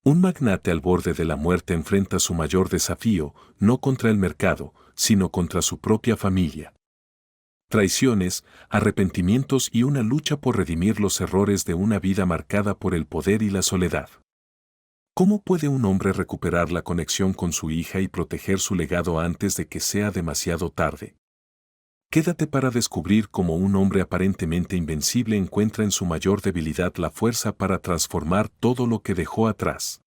Un magnate al borde de la muerte enfrenta su mayor desafío, no contra el mercado, sino contra su propia familia. Traiciones, arrepentimientos y una lucha por redimir los errores de una vida marcada por el poder y la soledad. ¿Cómo puede un hombre recuperar la conexión con su hija y proteger su legado antes de que sea demasiado tarde? Quédate para descubrir cómo un hombre aparentemente invencible encuentra en su mayor debilidad la fuerza para transformar todo lo que dejó atrás.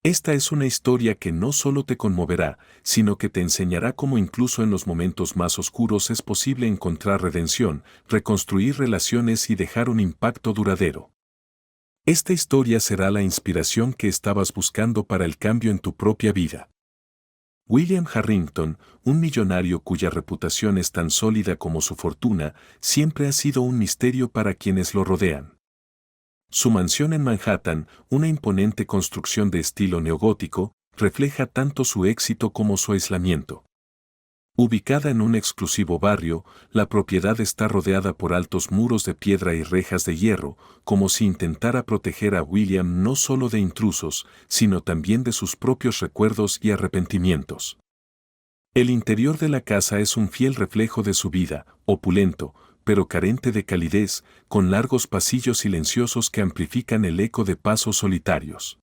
Esta es una historia que no solo te conmoverá, sino que te enseñará cómo incluso en los momentos más oscuros es posible encontrar redención, reconstruir relaciones y dejar un impacto duradero. Esta historia será la inspiración que estabas buscando para el cambio en tu propia vida. William Harrington, un millonario cuya reputación es tan sólida como su fortuna, siempre ha sido un misterio para quienes lo rodean. Su mansión en Manhattan, una imponente construcción de estilo neogótico, refleja tanto su éxito como su aislamiento. Ubicada en un exclusivo barrio, la propiedad está rodeada por altos muros de piedra y rejas de hierro, como si intentara proteger a William no solo de intrusos, sino también de sus propios recuerdos y arrepentimientos. El interior de la casa es un fiel reflejo de su vida, opulento, pero carente de calidez, con largos pasillos silenciosos que amplifican el eco de pasos solitarios.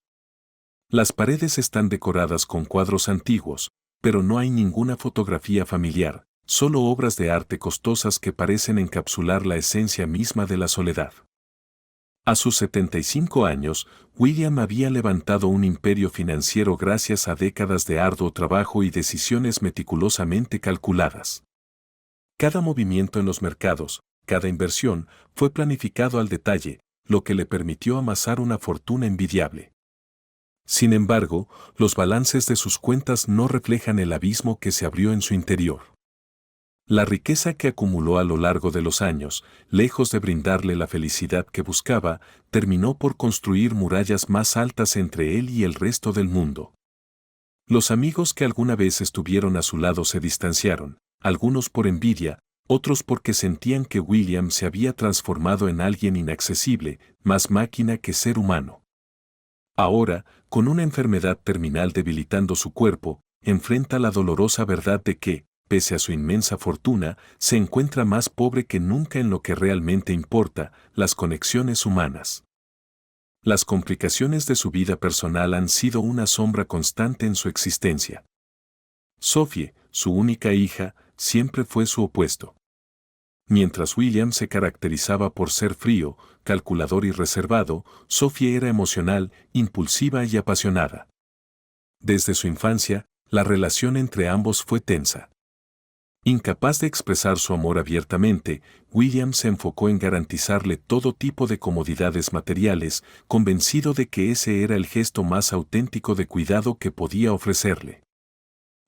Las paredes están decoradas con cuadros antiguos, pero no hay ninguna fotografía familiar, solo obras de arte costosas que parecen encapsular la esencia misma de la soledad. A sus 75 años, William había levantado un imperio financiero gracias a décadas de arduo trabajo y decisiones meticulosamente calculadas. Cada movimiento en los mercados, cada inversión, fue planificado al detalle, lo que le permitió amasar una fortuna envidiable. Sin embargo, los balances de sus cuentas no reflejan el abismo que se abrió en su interior. La riqueza que acumuló a lo largo de los años, lejos de brindarle la felicidad que buscaba, terminó por construir murallas más altas entre él y el resto del mundo. Los amigos que alguna vez estuvieron a su lado se distanciaron, algunos por envidia, otros porque sentían que William se había transformado en alguien inaccesible, más máquina que ser humano. Ahora, con una enfermedad terminal debilitando su cuerpo, enfrenta la dolorosa verdad de que, pese a su inmensa fortuna, se encuentra más pobre que nunca en lo que realmente importa, las conexiones humanas. Las complicaciones de su vida personal han sido una sombra constante en su existencia. Sophie, su única hija, siempre fue su opuesto. Mientras William se caracterizaba por ser frío, calculador y reservado, Sophie era emocional, impulsiva y apasionada. Desde su infancia, la relación entre ambos fue tensa. Incapaz de expresar su amor abiertamente, William se enfocó en garantizarle todo tipo de comodidades materiales, convencido de que ese era el gesto más auténtico de cuidado que podía ofrecerle.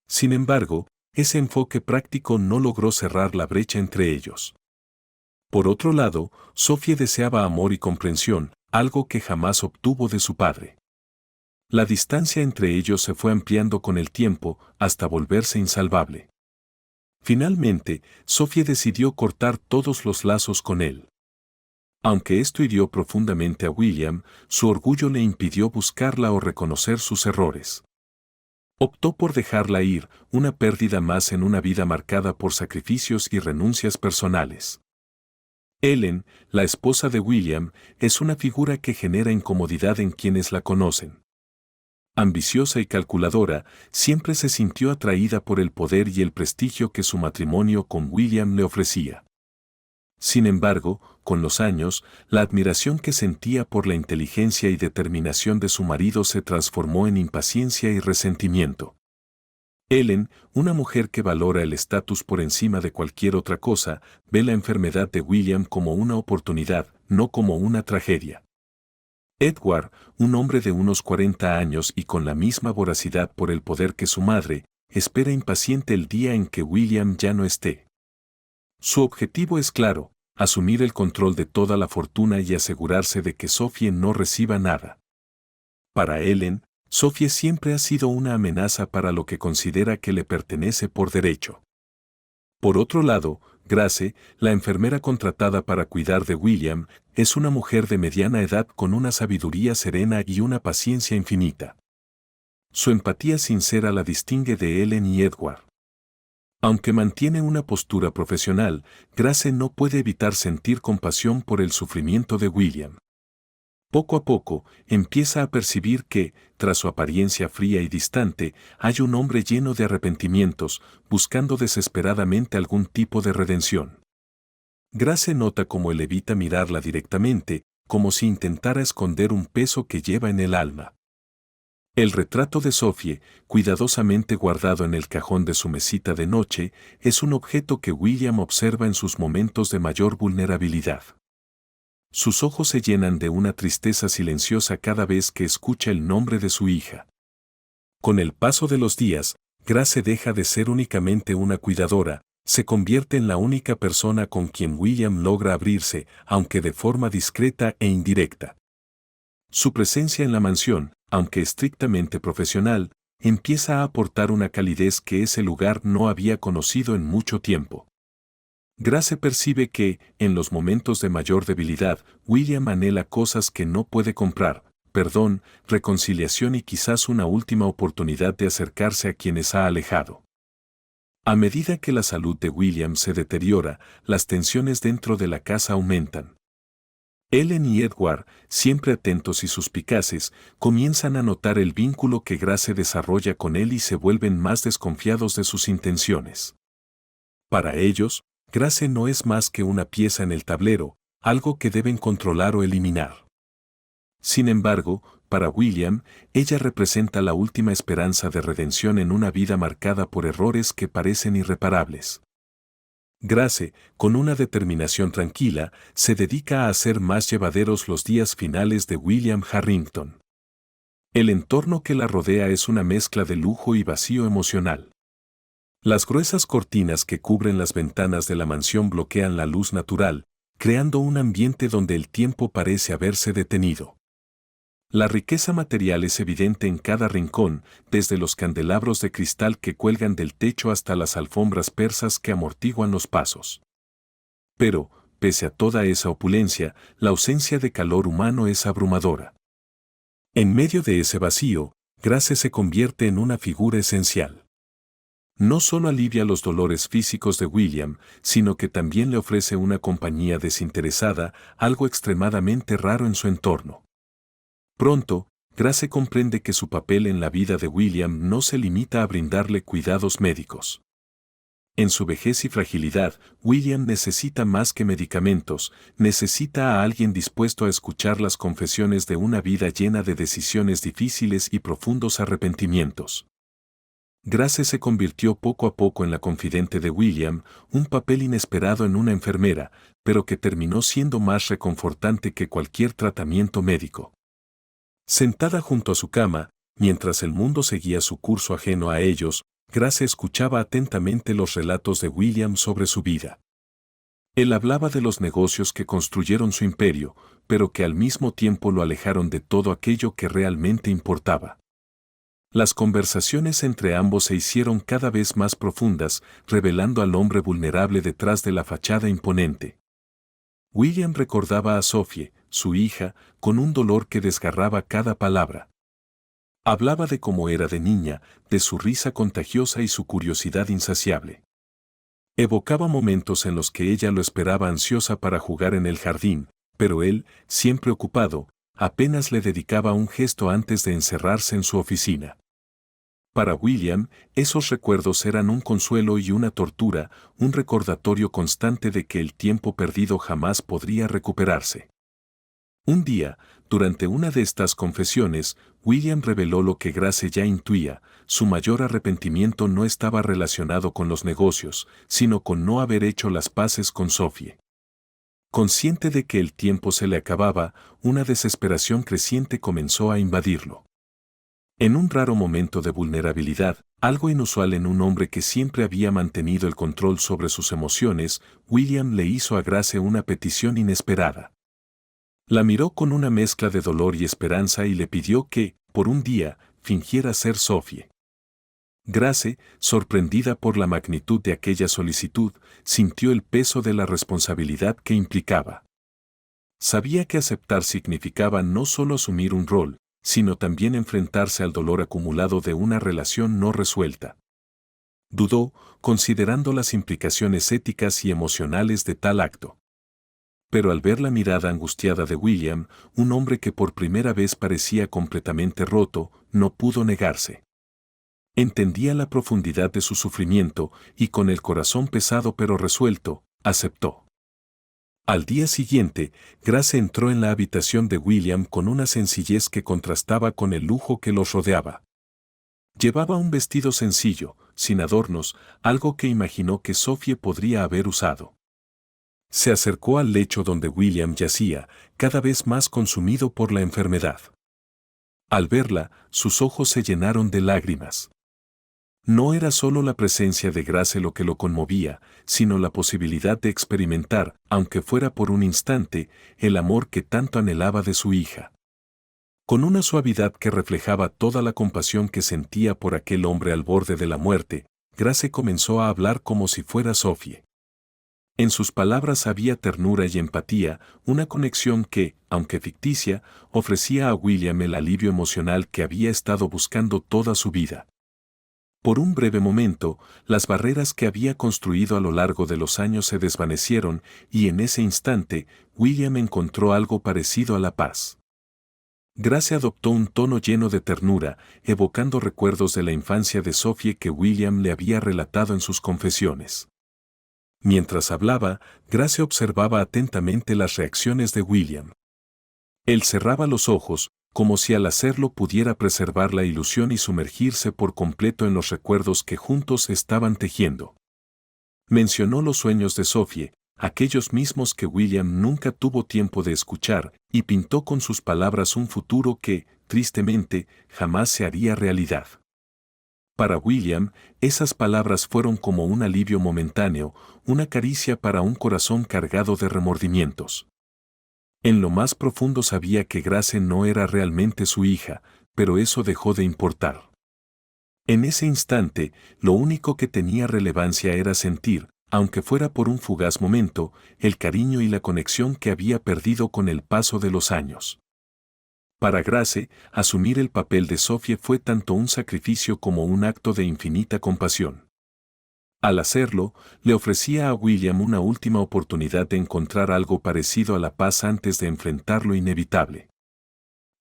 Sin embargo, ese enfoque práctico no logró cerrar la brecha entre ellos. Por otro lado, Sophie deseaba amor y comprensión, algo que jamás obtuvo de su padre. La distancia entre ellos se fue ampliando con el tiempo, hasta volverse insalvable. Finalmente, Sophie decidió cortar todos los lazos con él. Aunque esto hirió profundamente a William, su orgullo le impidió buscarla o reconocer sus errores. Optó por dejarla ir, una pérdida más en una vida marcada por sacrificios y renuncias personales. Ellen, la esposa de William, es una figura que genera incomodidad en quienes la conocen. Ambiciosa y calculadora, siempre se sintió atraída por el poder y el prestigio que su matrimonio con William le ofrecía. Sin embargo, con los años, la admiración que sentía por la inteligencia y determinación de su marido se transformó en impaciencia y resentimiento. Ellen, una mujer que valora el estatus por encima de cualquier otra cosa, ve la enfermedad de William como una oportunidad, no como una tragedia. Edward, un hombre de unos 40 años y con la misma voracidad por el poder que su madre, espera impaciente el día en que William ya no esté. Su objetivo es claro, asumir el control de toda la fortuna y asegurarse de que Sophie no reciba nada. Para Ellen, Sophie siempre ha sido una amenaza para lo que considera que le pertenece por derecho. Por otro lado, Grace, la enfermera contratada para cuidar de William, es una mujer de mediana edad con una sabiduría serena y una paciencia infinita. Su empatía sincera la distingue de Ellen y Edward. Aunque mantiene una postura profesional, Grace no puede evitar sentir compasión por el sufrimiento de William. Poco a poco, empieza a percibir que, tras su apariencia fría y distante, hay un hombre lleno de arrepentimientos, buscando desesperadamente algún tipo de redención. Grace nota cómo él evita mirarla directamente, como si intentara esconder un peso que lleva en el alma. El retrato de Sophie, cuidadosamente guardado en el cajón de su mesita de noche, es un objeto que William observa en sus momentos de mayor vulnerabilidad. Sus ojos se llenan de una tristeza silenciosa cada vez que escucha el nombre de su hija. Con el paso de los días, Grace deja de ser únicamente una cuidadora, se convierte en la única persona con quien William logra abrirse, aunque de forma discreta e indirecta. Su presencia en la mansión, aunque estrictamente profesional, empieza a aportar una calidez que ese lugar no había conocido en mucho tiempo. Grace percibe que, en los momentos de mayor debilidad, William anhela cosas que no puede comprar: perdón, reconciliación y quizás una última oportunidad de acercarse a quienes ha alejado. A medida que la salud de William se deteriora, las tensiones dentro de la casa aumentan. Ellen y Edward, siempre atentos y suspicaces, comienzan a notar el vínculo que Grace desarrolla con él y se vuelven más desconfiados de sus intenciones. Para ellos, Grace no es más que una pieza en el tablero, algo que deben controlar o eliminar. Sin embargo, para William, ella representa la última esperanza de redención en una vida marcada por errores que parecen irreparables. Grace, con una determinación tranquila, se dedica a hacer más llevaderos los días finales de William Harrington. El entorno que la rodea es una mezcla de lujo y vacío emocional. Las gruesas cortinas que cubren las ventanas de la mansión bloquean la luz natural, creando un ambiente donde el tiempo parece haberse detenido. La riqueza material es evidente en cada rincón, desde los candelabros de cristal que cuelgan del techo hasta las alfombras persas que amortiguan los pasos. Pero, pese a toda esa opulencia, la ausencia de calor humano es abrumadora. En medio de ese vacío, Grace se convierte en una figura esencial. No solo alivia los dolores físicos de William, sino que también le ofrece una compañía desinteresada, algo extremadamente raro en su entorno. Pronto, Grace comprende que su papel en la vida de William no se limita a brindarle cuidados médicos. En su vejez y fragilidad, William necesita más que medicamentos, necesita a alguien dispuesto a escuchar las confesiones de una vida llena de decisiones difíciles y profundos arrepentimientos. Grace se convirtió poco a poco en la confidente de William, un papel inesperado en una enfermera, pero que terminó siendo más reconfortante que cualquier tratamiento médico. Sentada junto a su cama, mientras el mundo seguía su curso ajeno a ellos, Grace escuchaba atentamente los relatos de William sobre su vida. Él hablaba de los negocios que construyeron su imperio, pero que al mismo tiempo lo alejaron de todo aquello que realmente importaba. Las conversaciones entre ambos se hicieron cada vez más profundas, revelando al hombre vulnerable detrás de la fachada imponente. William recordaba a Sophie, su hija, con un dolor que desgarraba cada palabra. Hablaba de cómo era de niña, de su risa contagiosa y su curiosidad insaciable. Evocaba momentos en los que ella lo esperaba ansiosa para jugar en el jardín, pero él, siempre ocupado, apenas le dedicaba un gesto antes de encerrarse en su oficina. Para William, esos recuerdos eran un consuelo y una tortura, un recordatorio constante de que el tiempo perdido jamás podría recuperarse. Un día, durante una de estas confesiones, William reveló lo que Grace ya intuía: su mayor arrepentimiento no estaba relacionado con los negocios, sino con no haber hecho las paces con Sophie. Consciente de que el tiempo se le acababa, una desesperación creciente comenzó a invadirlo. En un raro momento de vulnerabilidad, algo inusual en un hombre que siempre había mantenido el control sobre sus emociones, William le hizo a Grace una petición inesperada. La miró con una mezcla de dolor y esperanza y le pidió que, por un día, fingiera ser Sophie. Grace, sorprendida por la magnitud de aquella solicitud, sintió el peso de la responsabilidad que implicaba. Sabía que aceptar significaba no solo asumir un rol, sino también enfrentarse al dolor acumulado de una relación no resuelta. Dudó, considerando las implicaciones éticas y emocionales de tal acto. Pero al ver la mirada angustiada de William, un hombre que por primera vez parecía completamente roto, no pudo negarse. Entendía la profundidad de su sufrimiento y con el corazón pesado pero resuelto, aceptó. Al día siguiente, Grace entró en la habitación de William con una sencillez que contrastaba con el lujo que los rodeaba. Llevaba un vestido sencillo, sin adornos, algo que imaginó que Sophie podría haber usado. Se acercó al lecho donde William yacía, cada vez más consumido por la enfermedad. Al verla, sus ojos se llenaron de lágrimas. No era solo la presencia de Grace lo que lo conmovía, sino la posibilidad de experimentar, aunque fuera por un instante, el amor que tanto anhelaba de su hija. Con una suavidad que reflejaba toda la compasión que sentía por aquel hombre al borde de la muerte, Grace comenzó a hablar como si fuera Sophie. En sus palabras había ternura y empatía, una conexión que, aunque ficticia, ofrecía a William el alivio emocional que había estado buscando toda su vida. Por un breve momento, las barreras que había construido a lo largo de los años se desvanecieron y en ese instante, William encontró algo parecido a la paz. Grace adoptó un tono lleno de ternura, evocando recuerdos de la infancia de Sophie que William le había relatado en sus confesiones. Mientras hablaba, Grace observaba atentamente las reacciones de William. Él cerraba los ojos, como si al hacerlo pudiera preservar la ilusión y sumergirse por completo en los recuerdos que juntos estaban tejiendo. Mencionó los sueños de Sophie, aquellos mismos que William nunca tuvo tiempo de escuchar, y pintó con sus palabras un futuro que, tristemente, jamás se haría realidad. Para William, esas palabras fueron como un alivio momentáneo, una caricia para un corazón cargado de remordimientos. En lo más profundo sabía que Grace no era realmente su hija, pero eso dejó de importar. En ese instante, lo único que tenía relevancia era sentir, aunque fuera por un fugaz momento, el cariño y la conexión que había perdido con el paso de los años. Para Grace, asumir el papel de Sophie fue tanto un sacrificio como un acto de infinita compasión. Al hacerlo, le ofrecía a William una última oportunidad de encontrar algo parecido a la paz antes de enfrentar lo inevitable.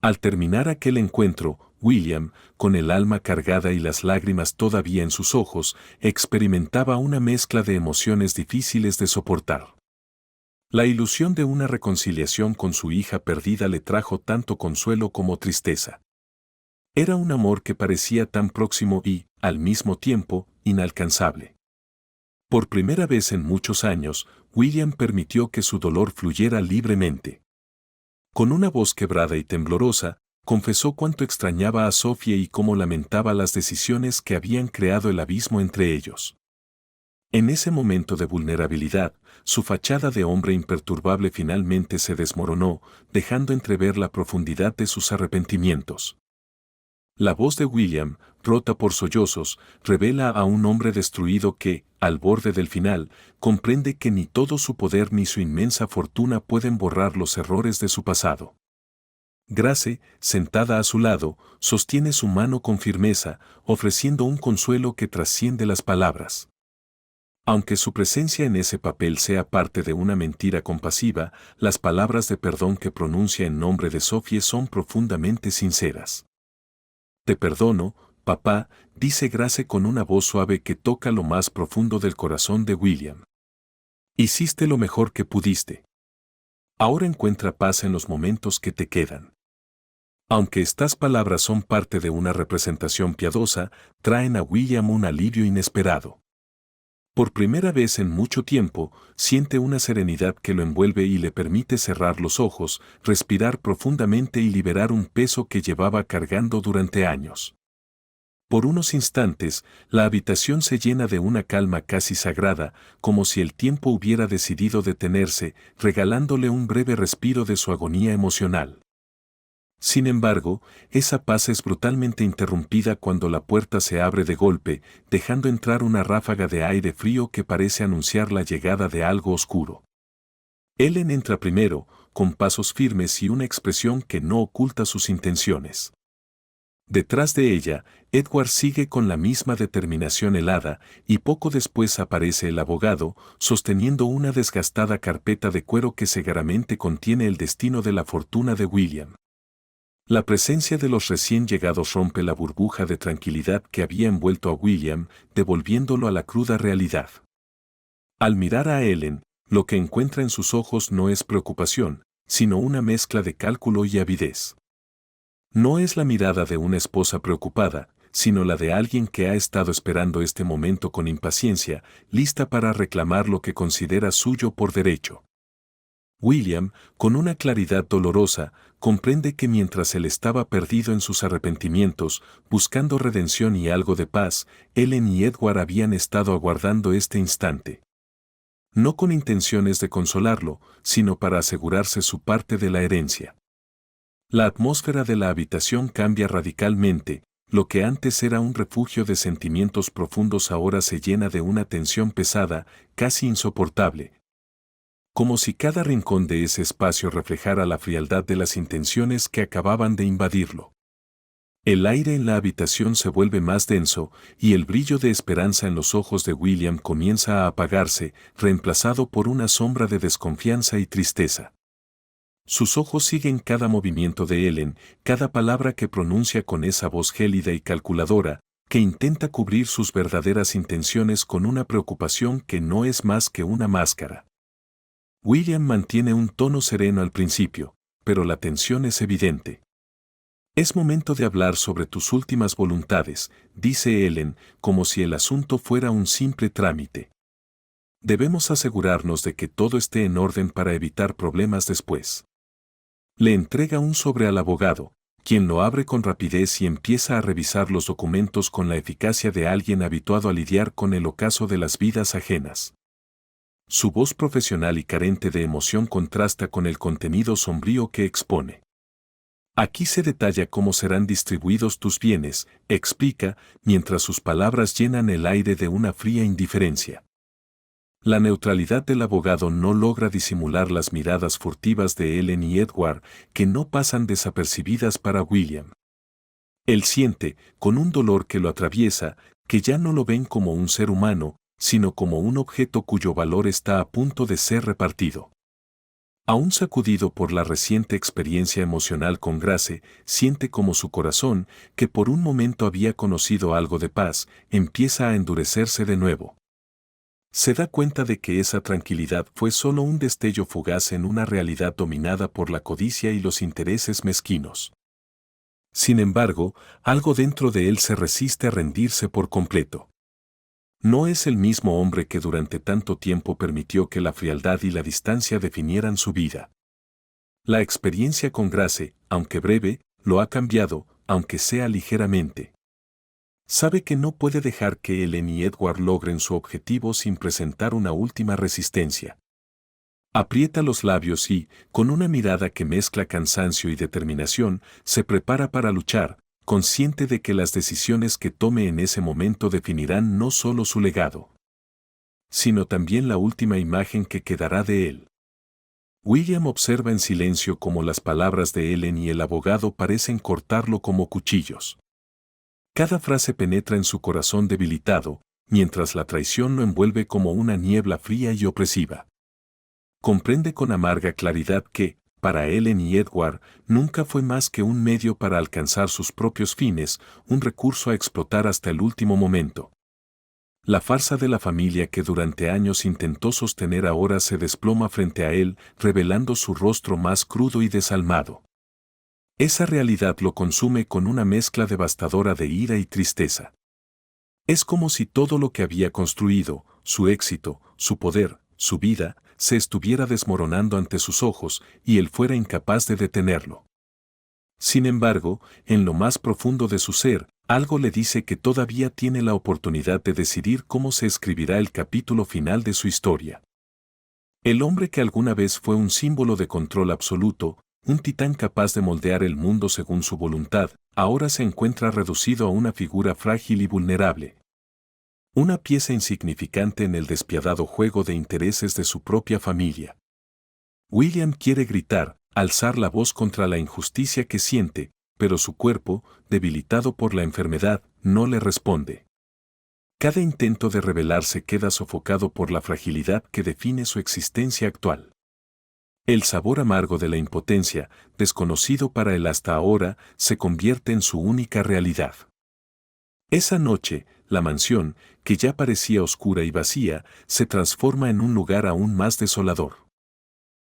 Al terminar aquel encuentro, William, con el alma cargada y las lágrimas todavía en sus ojos, experimentaba una mezcla de emociones difíciles de soportar. La ilusión de una reconciliación con su hija perdida le trajo tanto consuelo como tristeza. Era un amor que parecía tan próximo y, al mismo tiempo, inalcanzable. Por primera vez en muchos años, William permitió que su dolor fluyera libremente. Con una voz quebrada y temblorosa, confesó cuánto extrañaba a Sophie y cómo lamentaba las decisiones que habían creado el abismo entre ellos. En ese momento de vulnerabilidad, su fachada de hombre imperturbable finalmente se desmoronó, dejando entrever la profundidad de sus arrepentimientos. La voz de William, rota por sollozos, revela a un hombre destruido que, al borde del final, comprende que ni todo su poder ni su inmensa fortuna pueden borrar los errores de su pasado. Grace, sentada a su lado, sostiene su mano con firmeza, ofreciendo un consuelo que trasciende las palabras. Aunque su presencia en ese papel sea parte de una mentira compasiva, las palabras de perdón que pronuncia en nombre de Sophie son profundamente sinceras. Te perdono, papá, dice Grace con una voz suave que toca lo más profundo del corazón de William. Hiciste lo mejor que pudiste. Ahora encuentra paz en los momentos que te quedan. Aunque estas palabras son parte de una representación piadosa, traen a William un alivio inesperado. Por primera vez en mucho tiempo, siente una serenidad que lo envuelve y le permite cerrar los ojos, respirar profundamente y liberar un peso que llevaba cargando durante años. Por unos instantes, la habitación se llena de una calma casi sagrada, como si el tiempo hubiera decidido detenerse, regalándole un breve respiro de su agonía emocional. Sin embargo, esa paz es brutalmente interrumpida cuando la puerta se abre de golpe, dejando entrar una ráfaga de aire frío que parece anunciar la llegada de algo oscuro. Ellen entra primero, con pasos firmes y una expresión que no oculta sus intenciones. Detrás de ella, Edward sigue con la misma determinación helada, y poco después aparece el abogado, sosteniendo una desgastada carpeta de cuero que seguramente contiene el destino de la fortuna de William. La presencia de los recién llegados rompe la burbuja de tranquilidad que había envuelto a William, devolviéndolo a la cruda realidad. Al mirar a Ellen, lo que encuentra en sus ojos no es preocupación, sino una mezcla de cálculo y avidez. No es la mirada de una esposa preocupada, sino la de alguien que ha estado esperando este momento con impaciencia, lista para reclamar lo que considera suyo por derecho. William, con una claridad dolorosa, comprende que mientras él estaba perdido en sus arrepentimientos, buscando redención y algo de paz, Ellen y Edward habían estado aguardando este instante. No con intenciones de consolarlo, sino para asegurarse su parte de la herencia. La atmósfera de la habitación cambia radicalmente, lo que antes era un refugio de sentimientos profundos ahora se llena de una tensión pesada, casi insoportable. Como si cada rincón de ese espacio reflejara la frialdad de las intenciones que acababan de invadirlo. El aire en la habitación se vuelve más denso, y el brillo de esperanza en los ojos de William comienza a apagarse, reemplazado por una sombra de desconfianza y tristeza. Sus ojos siguen cada movimiento de Ellen, cada palabra que pronuncia con esa voz gélida y calculadora, que intenta cubrir sus verdaderas intenciones con una preocupación que no es más que una máscara. William mantiene un tono sereno al principio, pero la tensión es evidente. Es momento de hablar sobre tus últimas voluntades, dice Ellen, como si el asunto fuera un simple trámite. Debemos asegurarnos de que todo esté en orden para evitar problemas después. Le entrega un sobre al abogado, quien lo abre con rapidez y empieza a revisar los documentos con la eficacia de alguien habituado a lidiar con el ocaso de las vidas ajenas. Su voz profesional y carente de emoción contrasta con el contenido sombrío que expone. Aquí se detalla cómo serán distribuidos tus bienes, explica, mientras sus palabras llenan el aire de una fría indiferencia. La neutralidad del abogado no logra disimular las miradas furtivas de Ellen y Edward, que no pasan desapercibidas para William. Él siente, con un dolor que lo atraviesa, que ya no lo ven como un ser humano, sino como un objeto cuyo valor está a punto de ser repartido. Aún sacudido por la reciente experiencia emocional con Grace, siente como su corazón, que por un momento había conocido algo de paz, empieza a endurecerse de nuevo. Se da cuenta de que esa tranquilidad fue solo un destello fugaz en una realidad dominada por la codicia y los intereses mezquinos. Sin embargo, algo dentro de él se resiste a rendirse por completo. No es el mismo hombre que durante tanto tiempo permitió que la frialdad y la distancia definieran su vida. La experiencia con Grace, aunque breve, lo ha cambiado, aunque sea ligeramente. Sabe que no puede dejar que Ellen y Edward logren su objetivo sin presentar una última resistencia. Aprieta los labios y, con una mirada que mezcla cansancio y determinación, se prepara para luchar, consciente de que las decisiones que tome en ese momento definirán no solo su legado, sino también la última imagen que quedará de él. William observa en silencio cómo las palabras de Ellen y el abogado parecen cortarlo como cuchillos. Cada frase penetra en su corazón debilitado, mientras la traición lo envuelve como una niebla fría y opresiva. Comprende con amarga claridad que, para Ellen y Edward, nunca fue más que un medio para alcanzar sus propios fines, un recurso a explotar hasta el último momento. La farsa de la familia que durante años intentó sostener ahora se desploma frente a él, revelando su rostro más crudo y desalmado. Esa realidad lo consume con una mezcla devastadora de ira y tristeza. Es como si todo lo que había construido, su éxito, su poder, su vida, se estuviera desmoronando ante sus ojos y él fuera incapaz de detenerlo. Sin embargo, en lo más profundo de su ser, algo le dice que todavía tiene la oportunidad de decidir cómo se escribirá el capítulo final de su historia. El hombre que alguna vez fue un símbolo de control absoluto, un titán capaz de moldear el mundo según su voluntad, ahora se encuentra reducido a una figura frágil y vulnerable. Una pieza insignificante en el despiadado juego de intereses de su propia familia. William quiere gritar, alzar la voz contra la injusticia que siente, pero su cuerpo, debilitado por la enfermedad, no le responde. Cada intento de rebelarse queda sofocado por la fragilidad que define su existencia actual. El sabor amargo de la impotencia, desconocido para él hasta ahora, se convierte en su única realidad. Esa noche, la mansión, que ya parecía oscura y vacía, se transforma en un lugar aún más desolador.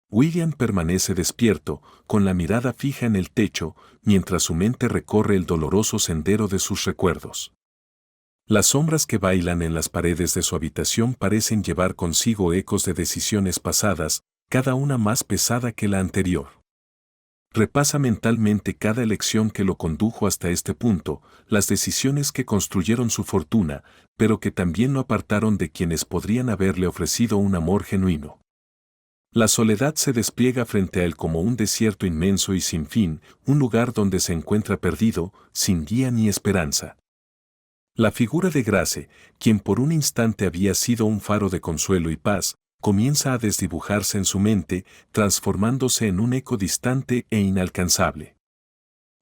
William permanece despierto, con la mirada fija en el techo, mientras su mente recorre el doloroso sendero de sus recuerdos. Las sombras que bailan en las paredes de su habitación parecen llevar consigo ecos de decisiones pasadas, cada una más pesada que la anterior. Repasa mentalmente cada elección que lo condujo hasta este punto, las decisiones que construyeron su fortuna, pero que también lo apartaron de quienes podrían haberle ofrecido un amor genuino. La soledad se despliega frente a él como un desierto inmenso y sin fin, un lugar donde se encuentra perdido, sin guía ni esperanza. La figura de Grace, quien por un instante había sido un faro de consuelo y paz, comienza a desdibujarse en su mente, transformándose en un eco distante e inalcanzable.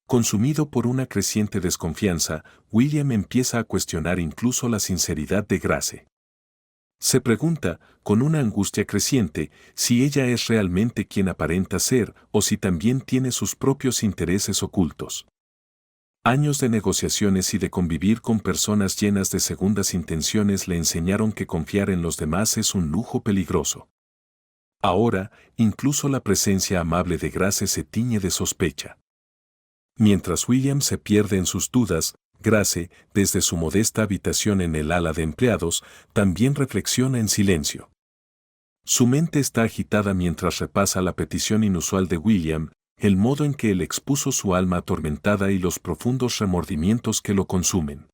Consumido por una creciente desconfianza, William empieza a cuestionar incluso la sinceridad de Grace. Se pregunta, con una angustia creciente, si ella es realmente quien aparenta ser o si también tiene sus propios intereses ocultos. Años de negociaciones y de convivir con personas llenas de segundas intenciones le enseñaron que confiar en los demás es un lujo peligroso. Ahora, incluso la presencia amable de Grace se tiñe de sospecha. Mientras William se pierde en sus dudas, Grace, desde su modesta habitación en el ala de empleados, también reflexiona en silencio. Su mente está agitada mientras repasa la petición inusual de William, el modo en que él expuso su alma atormentada y los profundos remordimientos que lo consumen.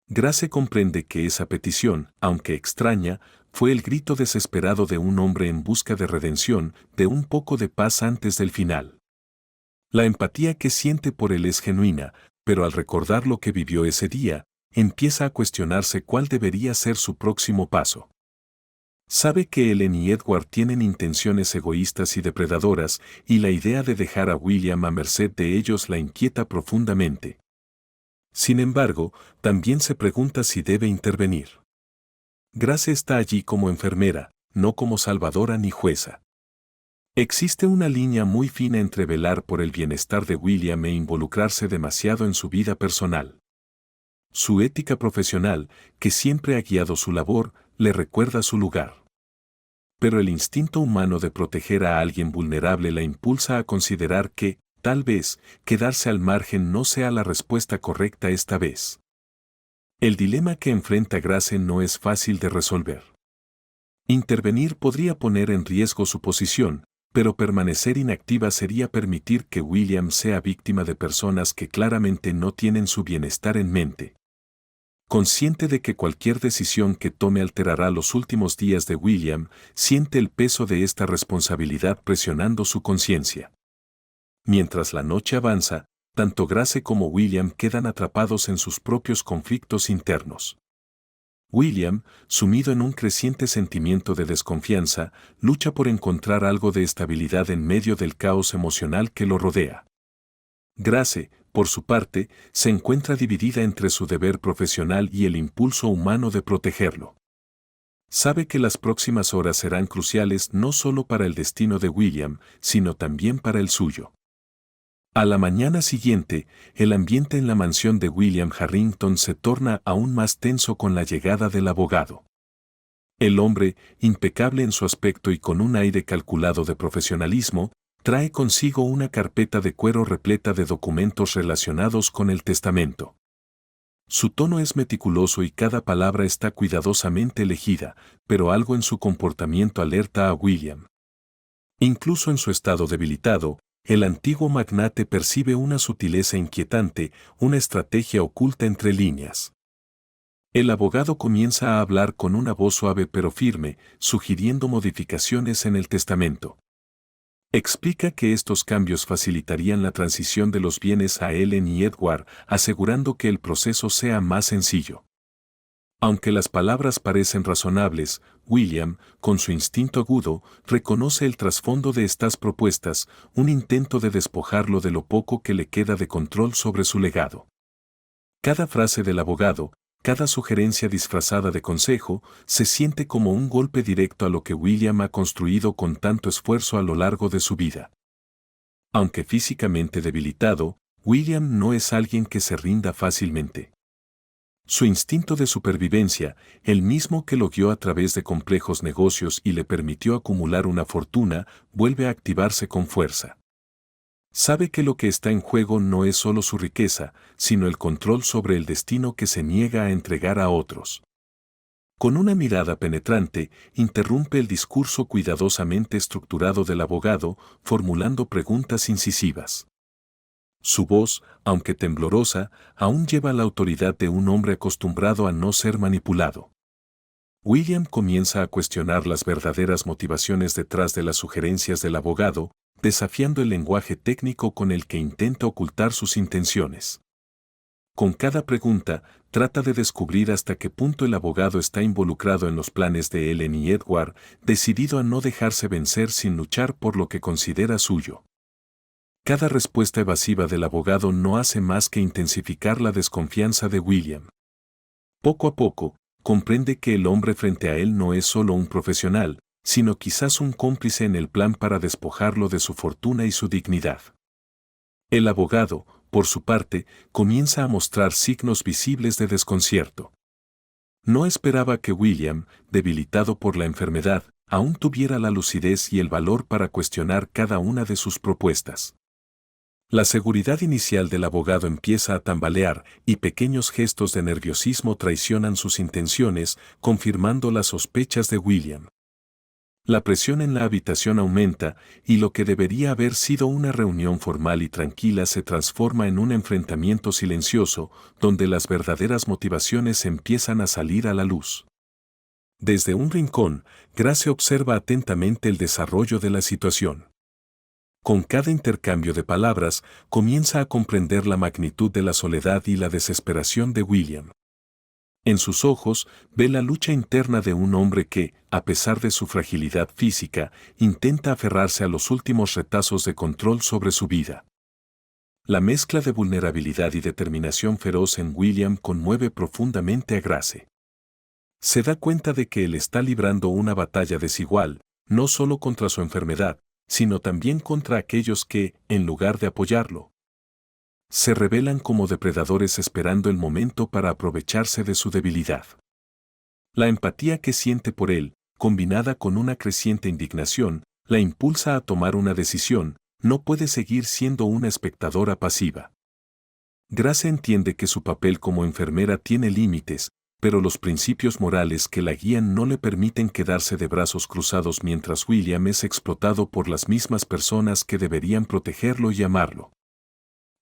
Grace comprende que esa petición, aunque extraña, fue el grito desesperado de un hombre en busca de redención, de un poco de paz antes del final. La empatía que siente por él es genuina, pero al recordar lo que vivió ese día, empieza a cuestionarse cuál debería ser su próximo paso. Sabe que Ellen y Edward tienen intenciones egoístas y depredadoras, y la idea de dejar a William a merced de ellos la inquieta profundamente. Sin embargo, también se pregunta si debe intervenir. Grace está allí como enfermera, no como salvadora ni jueza. Existe una línea muy fina entre velar por el bienestar de William e involucrarse demasiado en su vida personal. Su ética profesional, que siempre ha guiado su labor, le recuerda su lugar. Pero el instinto humano de proteger a alguien vulnerable la impulsa a considerar que, tal vez, quedarse al margen no sea la respuesta correcta esta vez. El dilema que enfrenta Grace no es fácil de resolver. Intervenir podría poner en riesgo su posición, pero permanecer inactiva sería permitir que William sea víctima de personas que claramente no tienen su bienestar en mente. Consciente de que cualquier decisión que tome alterará los últimos días de William, siente el peso de esta responsabilidad presionando su conciencia. Mientras la noche avanza, tanto Grace como William quedan atrapados en sus propios conflictos internos. William, sumido en un creciente sentimiento de desconfianza, lucha por encontrar algo de estabilidad en medio del caos emocional que lo rodea. Grace, por su parte, se encuentra dividida entre su deber profesional y el impulso humano de protegerlo. Sabe que las próximas horas serán cruciales no solo para el destino de William, sino también para el suyo. A la mañana siguiente, el ambiente en la mansión de William Harrington se torna aún más tenso con la llegada del abogado. El hombre, impecable en su aspecto y con un aire calculado de profesionalismo, trae consigo una carpeta de cuero repleta de documentos relacionados con el testamento. Su tono es meticuloso y cada palabra está cuidadosamente elegida, pero algo en su comportamiento alerta a William. Incluso en su estado debilitado, el antiguo magnate percibe una sutileza inquietante, una estrategia oculta entre líneas. El abogado comienza a hablar con una voz suave pero firme, sugiriendo modificaciones en el testamento. Explica que estos cambios facilitarían la transición de los bienes a Ellen y Edward, asegurando que el proceso sea más sencillo. Aunque las palabras parecen razonables, William, con su instinto agudo, reconoce el trasfondo de estas propuestas, un intento de despojarlo de lo poco que le queda de control sobre su legado. Cada frase del abogado, cada sugerencia disfrazada de consejo, se siente como un golpe directo a lo que William ha construido con tanto esfuerzo a lo largo de su vida. Aunque físicamente debilitado, William no es alguien que se rinda fácilmente. Su instinto de supervivencia, el mismo que lo guió a través de complejos negocios y le permitió acumular una fortuna, vuelve a activarse con fuerza. Sabe que lo que está en juego no es solo su riqueza, sino el control sobre el destino que se niega a entregar a otros. Con una mirada penetrante, interrumpe el discurso cuidadosamente estructurado del abogado, formulando preguntas incisivas. Su voz, aunque temblorosa, aún lleva la autoridad de un hombre acostumbrado a no ser manipulado. William comienza a cuestionar las verdaderas motivaciones detrás de las sugerencias del abogado, desafiando el lenguaje técnico con el que intenta ocultar sus intenciones. Con cada pregunta, trata de descubrir hasta qué punto el abogado está involucrado en los planes de Ellen y Edward, decidido a no dejarse vencer sin luchar por lo que considera suyo. Cada respuesta evasiva del abogado no hace más que intensificar la desconfianza de William. Poco a poco, comprende que el hombre frente a él no es solo un profesional, sino quizás un cómplice en el plan para despojarlo de su fortuna y su dignidad. El abogado, por su parte, comienza a mostrar signos visibles de desconcierto. No esperaba que William, debilitado por la enfermedad, aún tuviera la lucidez y el valor para cuestionar cada una de sus propuestas. La seguridad inicial del abogado empieza a tambalear y pequeños gestos de nerviosismo traicionan sus intenciones, confirmando las sospechas de William. La presión en la habitación aumenta y lo que debería haber sido una reunión formal y tranquila se transforma en un enfrentamiento silencioso, donde las verdaderas motivaciones empiezan a salir a la luz. Desde un rincón, Grace observa atentamente el desarrollo de la situación. Con cada intercambio de palabras, comienza a comprender la magnitud de la soledad y la desesperación de William. En sus ojos, ve la lucha interna de un hombre que, a pesar de su fragilidad física, intenta aferrarse a los últimos retazos de control sobre su vida. La mezcla de vulnerabilidad y determinación feroz en William conmueve profundamente a Grace. Se da cuenta de que él está librando una batalla desigual, no solo contra su enfermedad, sino también contra aquellos que, en lugar de apoyarlo, se revelan como depredadores esperando el momento para aprovecharse de su debilidad. La empatía que siente por él, combinada con una creciente indignación, la impulsa a tomar una decisión, no puede seguir siendo una espectadora pasiva. Grace entiende que su papel como enfermera tiene límites, pero los principios morales que la guían no le permiten quedarse de brazos cruzados mientras William es explotado por las mismas personas que deberían protegerlo y amarlo.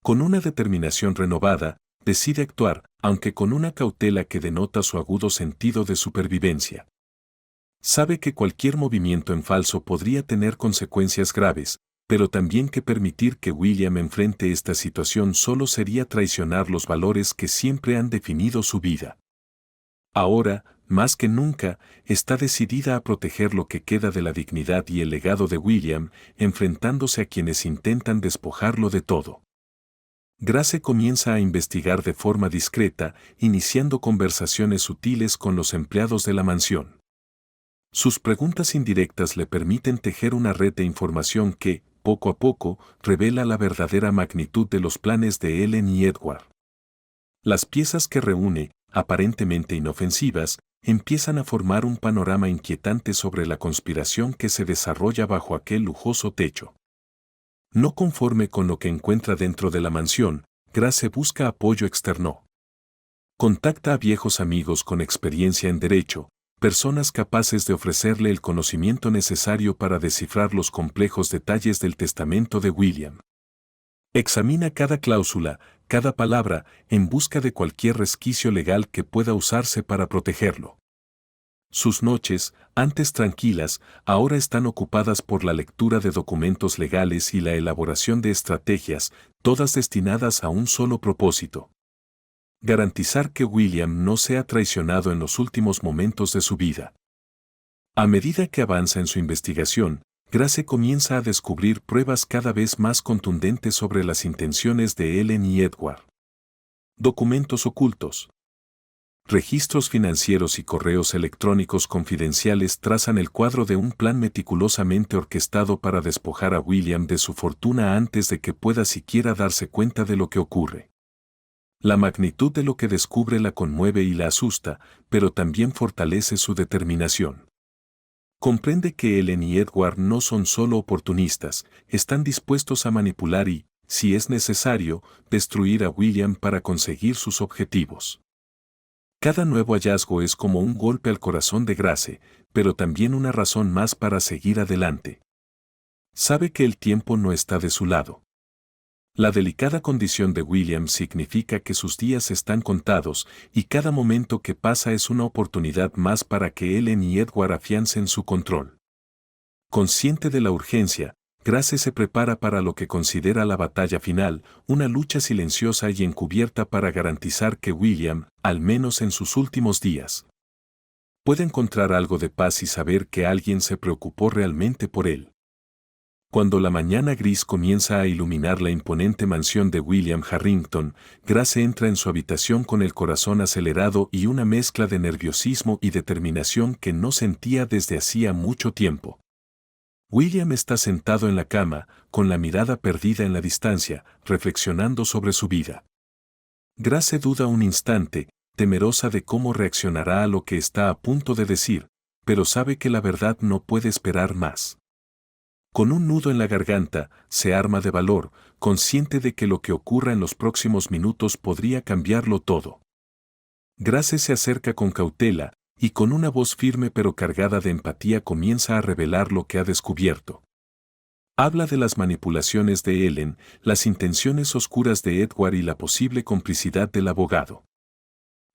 Con una determinación renovada, decide actuar, aunque con una cautela que denota su agudo sentido de supervivencia. Sabe que cualquier movimiento en falso podría tener consecuencias graves, pero también que permitir que William enfrente esta situación solo sería traicionar los valores que siempre han definido su vida. Ahora, más que nunca, está decidida a proteger lo que queda de la dignidad y el legado de William, enfrentándose a quienes intentan despojarlo de todo. Grace comienza a investigar de forma discreta, iniciando conversaciones sutiles con los empleados de la mansión. Sus preguntas indirectas le permiten tejer una red de información que, poco a poco, revela la verdadera magnitud de los planes de Ellen y Edward. Las piezas que reúne, aparentemente inofensivas, empiezan a formar un panorama inquietante sobre la conspiración que se desarrolla bajo aquel lujoso techo. No conforme con lo que encuentra dentro de la mansión, Grace busca apoyo externo. Contacta a viejos amigos con experiencia en derecho, personas capaces de ofrecerle el conocimiento necesario para descifrar los complejos detalles del testamento de William. Examina cada cláusula, cada palabra, en busca de cualquier resquicio legal que pueda usarse para protegerlo. Sus noches, antes tranquilas, ahora están ocupadas por la lectura de documentos legales y la elaboración de estrategias, todas destinadas a un solo propósito: garantizar que William no sea traicionado en los últimos momentos de su vida. A medida que avanza en su investigación, Grace comienza a descubrir pruebas cada vez más contundentes sobre las intenciones de Ellen y Edward. Documentos ocultos, registros financieros y correos electrónicos confidenciales trazan el cuadro de un plan meticulosamente orquestado para despojar a William de su fortuna antes de que pueda siquiera darse cuenta de lo que ocurre. La magnitud de lo que descubre la conmueve y la asusta, pero también fortalece su determinación. Comprende que Ellen y Edward no son solo oportunistas, están dispuestos a manipular y, si es necesario, destruir a William para conseguir sus objetivos. Cada nuevo hallazgo es como un golpe al corazón de Grace, pero también una razón más para seguir adelante. Sabe que el tiempo no está de su lado. La delicada condición de William significa que sus días están contados y cada momento que pasa es una oportunidad más para que Ellen y Edward afiancen su control. Consciente de la urgencia, Grace se prepara para lo que considera la batalla final, una lucha silenciosa y encubierta para garantizar que William, al menos en sus últimos días, pueda encontrar algo de paz y saber que alguien se preocupó realmente por él. Cuando la mañana gris comienza a iluminar la imponente mansión de William Harrington, Grace entra en su habitación con el corazón acelerado y una mezcla de nerviosismo y determinación que no sentía desde hacía mucho tiempo. William está sentado en la cama, con la mirada perdida en la distancia, reflexionando sobre su vida. Grace duda un instante, temerosa de cómo reaccionará a lo que está a punto de decir, pero sabe que la verdad no puede esperar más. Con un nudo en la garganta, se arma de valor, consciente de que lo que ocurra en los próximos minutos podría cambiarlo todo. Grace se acerca con cautela, y con una voz firme pero cargada de empatía comienza a revelar lo que ha descubierto. Habla de las manipulaciones de Ellen, las intenciones oscuras de Edward y la posible complicidad del abogado.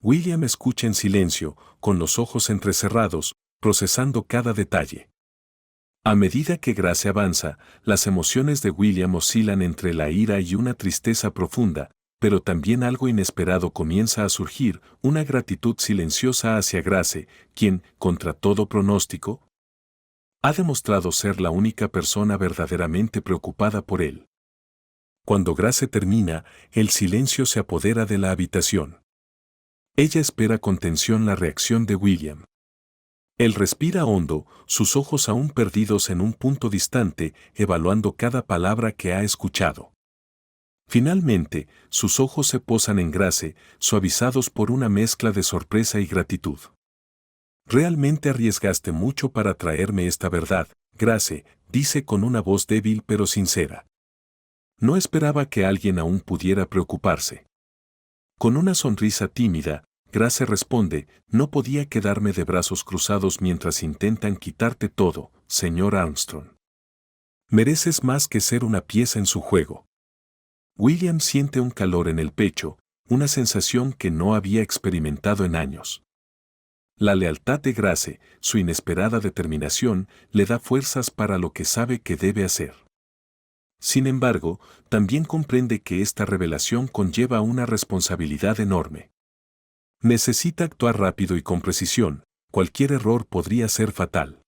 William escucha en silencio, con los ojos entrecerrados, procesando cada detalle. A medida que Grace avanza, las emociones de William oscilan entre la ira y una tristeza profunda, pero también algo inesperado comienza a surgir, una gratitud silenciosa hacia Grace, quien, contra todo pronóstico, ha demostrado ser la única persona verdaderamente preocupada por él. Cuando Grace termina, el silencio se apodera de la habitación. Ella espera con tensión la reacción de William. Él respira hondo, sus ojos aún perdidos en un punto distante, evaluando cada palabra que ha escuchado. Finalmente, sus ojos se posan en Grace, suavizados por una mezcla de sorpresa y gratitud. «Realmente arriesgaste mucho para traerme esta verdad, Grace», dice con una voz débil pero sincera. No esperaba que alguien aún pudiera preocuparse. Con una sonrisa tímida, Grace responde: «No podía quedarme de brazos cruzados mientras intentan quitarte todo, señor Armstrong. Mereces más que ser una pieza en su juego». William siente un calor en el pecho, una sensación que no había experimentado en años. La lealtad de Grace, su inesperada determinación, le da fuerzas para lo que sabe que debe hacer. Sin embargo, también comprende que esta revelación conlleva una responsabilidad enorme. Necesita actuar rápido y con precisión, cualquier error podría ser fatal.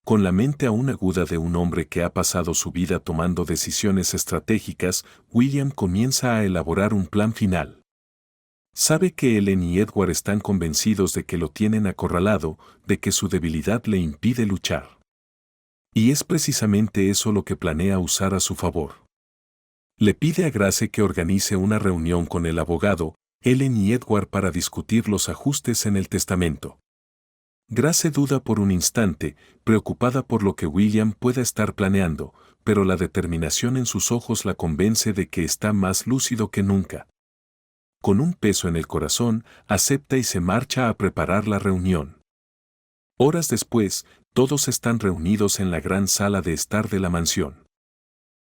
Con la mente aún aguda de un hombre que ha pasado su vida tomando decisiones estratégicas, William comienza a elaborar un plan final. Sabe que Ellen y Edward están convencidos de que lo tienen acorralado, de que su debilidad le impide luchar. Y es precisamente eso lo que planea usar a su favor. Le pide a Grace que organice una reunión con el abogado, Ellen y Edward, para discutir los ajustes en el testamento. Grace duda por un instante, preocupada por lo que William pueda estar planeando, pero la determinación en sus ojos la convence de que está más lúcido que nunca. Con un peso en el corazón, acepta y se marcha a preparar la reunión. Horas después, todos están reunidos en la gran sala de estar de la mansión.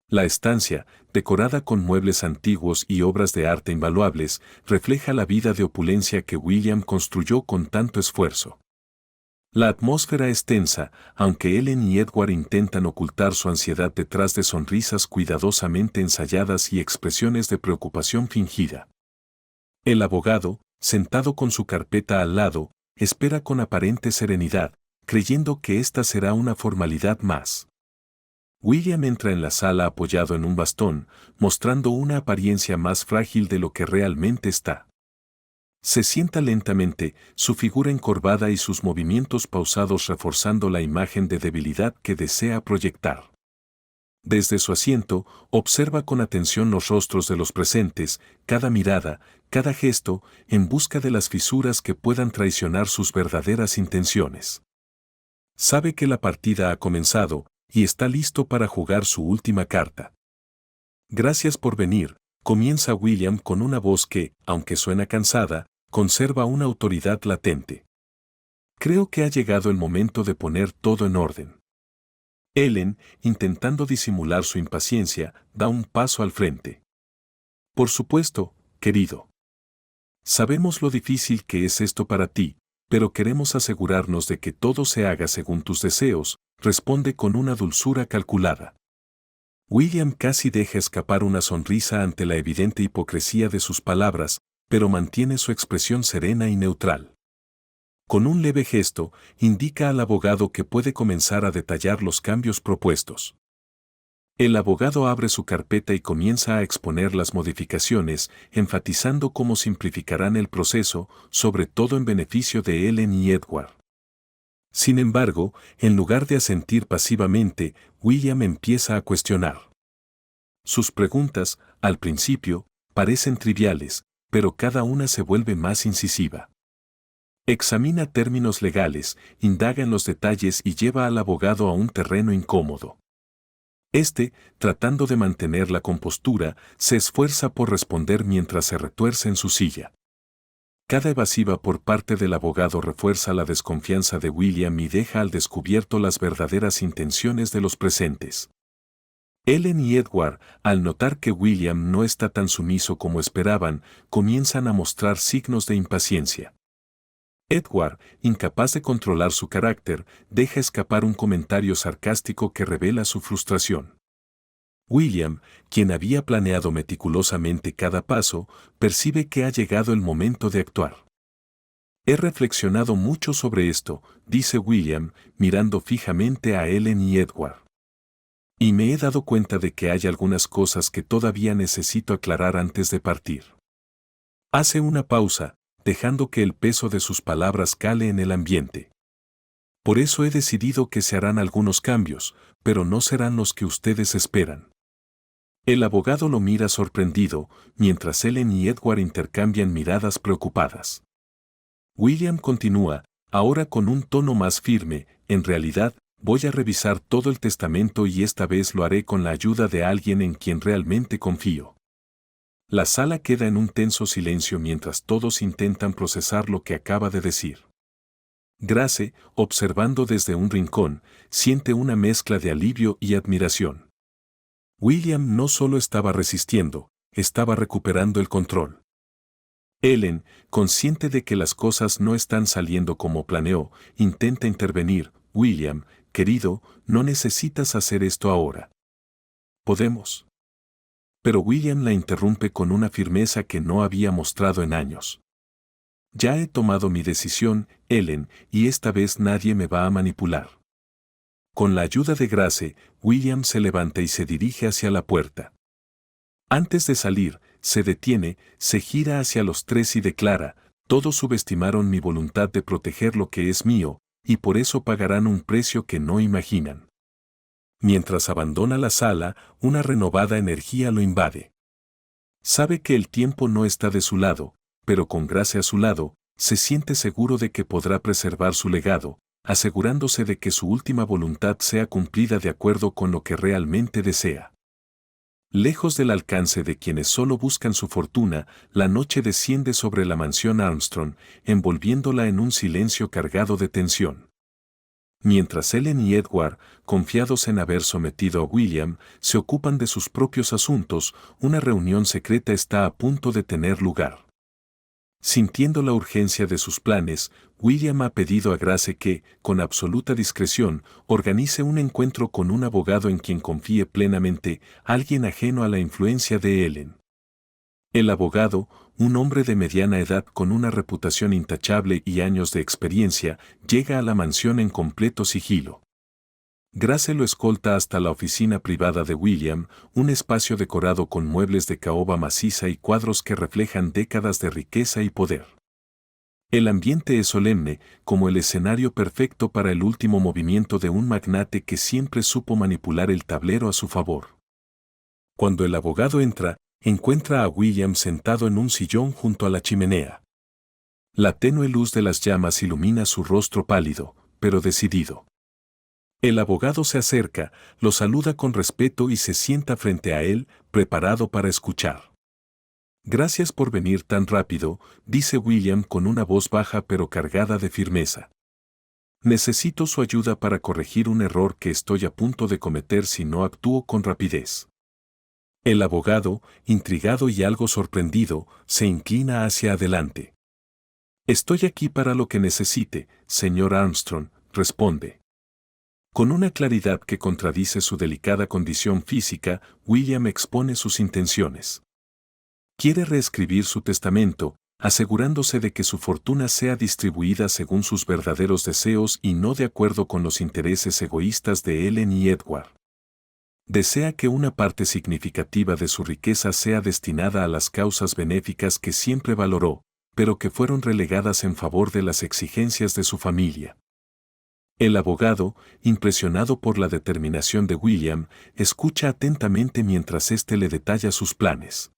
La estancia, decorada con muebles antiguos y obras de arte invaluables, refleja la vida de opulencia que William construyó con tanto esfuerzo. La atmósfera es tensa, aunque Ellen y Edward intentan ocultar su ansiedad detrás de sonrisas cuidadosamente ensayadas y expresiones de preocupación fingida. El abogado, sentado con su carpeta al lado, espera con aparente serenidad, creyendo que esta será una formalidad más. William entra en la sala apoyado en un bastón, mostrando una apariencia más frágil de lo que realmente está. Se sienta lentamente, su figura encorvada y sus movimientos pausados reforzando la imagen de debilidad que desea proyectar. Desde su asiento, observa con atención los rostros de los presentes, cada mirada, cada gesto, en busca de las fisuras que puedan traicionar sus verdaderas intenciones. Sabe que la partida ha comenzado, y está listo para jugar su última carta. Gracias por venir, comienza William con una voz que, aunque suena cansada, conserva una autoridad latente. Creo que ha llegado el momento de poner todo en orden. Ellen, intentando disimular su impaciencia, da un paso al frente. Por supuesto, querido. Sabemos lo difícil que es esto para ti, pero queremos asegurarnos de que todo se haga según tus deseos, responde con una dulzura calculada. William casi deja escapar una sonrisa ante la evidente hipocresía de sus palabras, pero mantiene su expresión serena y neutral. Con un leve gesto, indica al abogado que puede comenzar a detallar los cambios propuestos. El abogado abre su carpeta y comienza a exponer las modificaciones, enfatizando cómo simplificarán el proceso, sobre todo en beneficio de Ellen y Edward. Sin embargo, en lugar de asentir pasivamente, William empieza a cuestionar. Sus preguntas, al principio, parecen triviales, pero cada una se vuelve más incisiva. Examina términos legales, indaga en los detalles y lleva al abogado a un terreno incómodo. Este, tratando de mantener la compostura, se esfuerza por responder mientras se retuerce en su silla. Cada evasiva por parte del abogado refuerza la desconfianza de William y deja al descubierto las verdaderas intenciones de los presentes. Ellen y Edward, al notar que William no está tan sumiso como esperaban, comienzan a mostrar signos de impaciencia. Edward, incapaz de controlar su carácter, deja escapar un comentario sarcástico que revela su frustración. William, quien había planeado meticulosamente cada paso, percibe que ha llegado el momento de actuar. He reflexionado mucho sobre esto, dice William, mirando fijamente a Ellen y Edward. Y me he dado cuenta de que hay algunas cosas que todavía necesito aclarar antes de partir. Hace una pausa, dejando que el peso de sus palabras cale en el ambiente. Por eso he decidido que se harán algunos cambios, pero no serán los que ustedes esperan. El abogado lo mira sorprendido, mientras Ellen y Edward intercambian miradas preocupadas. William continúa, ahora con un tono más firme, en realidad, voy a revisar todo el testamento y esta vez lo haré con la ayuda de alguien en quien realmente confío. La sala queda en un tenso silencio mientras todos intentan procesar lo que acaba de decir. Grace, observando desde un rincón, siente una mezcla de alivio y admiración. William no solo estaba resistiendo, estaba recuperando el control. Ellen, consciente de que las cosas no están saliendo como planeó, intenta intervenir. William, querido, no necesitas hacer esto ahora. ¿Podemos? Pero William la interrumpe con una firmeza que no había mostrado en años. Ya he tomado mi decisión, Ellen, y esta vez nadie me va a manipular. Con la ayuda de Grace, William se levanta y se dirige hacia la puerta. Antes de salir, se detiene, se gira hacia los tres y declara, todos subestimaron mi voluntad de proteger lo que es mío, y por eso pagarán un precio que no imaginan. Mientras abandona la sala, una renovada energía lo invade. Sabe que el tiempo no está de su lado, pero con Grace a su lado, se siente seguro de que podrá preservar su legado, asegurándose de que su última voluntad sea cumplida de acuerdo con lo que realmente desea. Lejos del alcance de quienes solo buscan su fortuna, la noche desciende sobre la mansión Armstrong, envolviéndola en un silencio cargado de tensión. Mientras Ellen y Edward, confiados en haber sometido a William, se ocupan de sus propios asuntos, una reunión secreta está a punto de tener lugar. Sintiendo la urgencia de sus planes, William ha pedido a Grace que, con absoluta discreción, organice un encuentro con un abogado en quien confíe plenamente, alguien ajeno a la influencia de Ellen. El abogado, un hombre de mediana edad con una reputación intachable y años de experiencia, llega a la mansión en completo sigilo. Grace lo escolta hasta la oficina privada de William, un espacio decorado con muebles de caoba maciza y cuadros que reflejan décadas de riqueza y poder. El ambiente es solemne, como el escenario perfecto para el último movimiento de un magnate que siempre supo manipular el tablero a su favor. Cuando el abogado entra, encuentra a William sentado en un sillón junto a la chimenea. La tenue luz de las llamas ilumina su rostro pálido, pero decidido. El abogado se acerca, lo saluda con respeto y se sienta frente a él, preparado para escuchar. Gracias por venir tan rápido, dice William con una voz baja pero cargada de firmeza. Necesito su ayuda para corregir un error que estoy a punto de cometer si no actúo con rapidez. El abogado, intrigado y algo sorprendido, se inclina hacia adelante. Estoy aquí para lo que necesite, señor Armstrong, responde. Con una claridad que contradice su delicada condición física, William expone sus intenciones. Quiere reescribir su testamento, asegurándose de que su fortuna sea distribuida según sus verdaderos deseos y no de acuerdo con los intereses egoístas de Ellen y Edward. Desea que una parte significativa de su riqueza sea destinada a las causas benéficas que siempre valoró, pero que fueron relegadas en favor de las exigencias de su familia. El abogado, impresionado por la determinación de William, escucha atentamente mientras éste le detalla sus planes.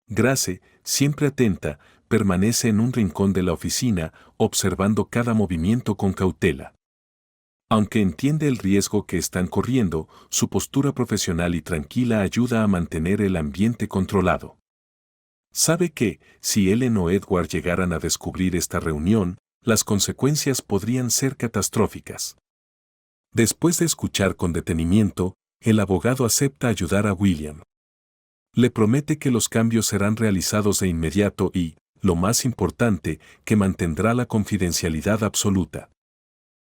Grace, siempre atenta, permanece en un rincón de la oficina, observando cada movimiento con cautela. Aunque entiende el riesgo que están corriendo, su postura profesional y tranquila ayuda a mantener el ambiente controlado. Sabe que, si Ellen o Edward llegaran a descubrir esta reunión, las consecuencias podrían ser catastróficas. Después de escuchar con detenimiento, el abogado acepta ayudar a William. Le promete que los cambios serán realizados de inmediato y, lo más importante, que mantendrá la confidencialidad absoluta.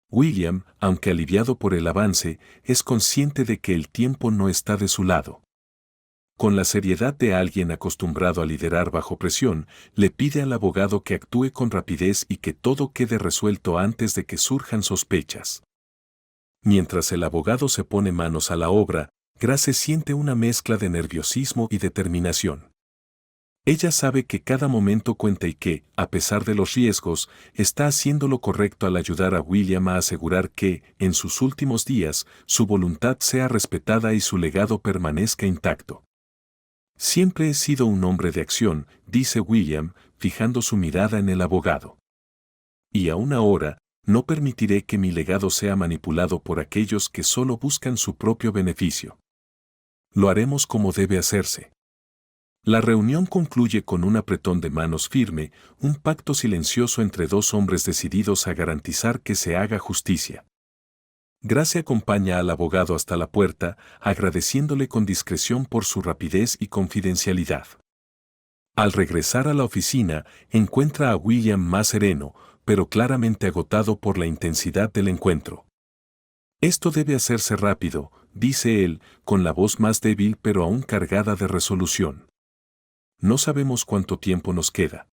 William, aunque aliviado por el avance, es consciente de que el tiempo no está de su lado. Con la seriedad de alguien acostumbrado a liderar bajo presión, le pide al abogado que actúe con rapidez y que todo quede resuelto antes de que surjan sospechas. Mientras el abogado se pone manos a la obra, Grace siente una mezcla de nerviosismo y determinación. Ella sabe que cada momento cuenta y que, a pesar de los riesgos, está haciendo lo correcto al ayudar a William a asegurar que, en sus últimos días, su voluntad sea respetada y su legado permanezca intacto. Siempre he sido un hombre de acción, dice William, fijando su mirada en el abogado. Y aún ahora, no permitiré que mi legado sea manipulado por aquellos que solo buscan su propio beneficio. Lo haremos como debe hacerse. La reunión concluye con un apretón de manos firme, un pacto silencioso entre dos hombres decididos a garantizar que se haga justicia. Grace acompaña al abogado hasta la puerta, agradeciéndole con discreción por su rapidez y confidencialidad. Al regresar a la oficina, encuentra a William más sereno, pero claramente agotado por la intensidad del encuentro. Esto debe hacerse rápido, dice él, con la voz más débil pero aún cargada de resolución. No sabemos cuánto tiempo nos queda.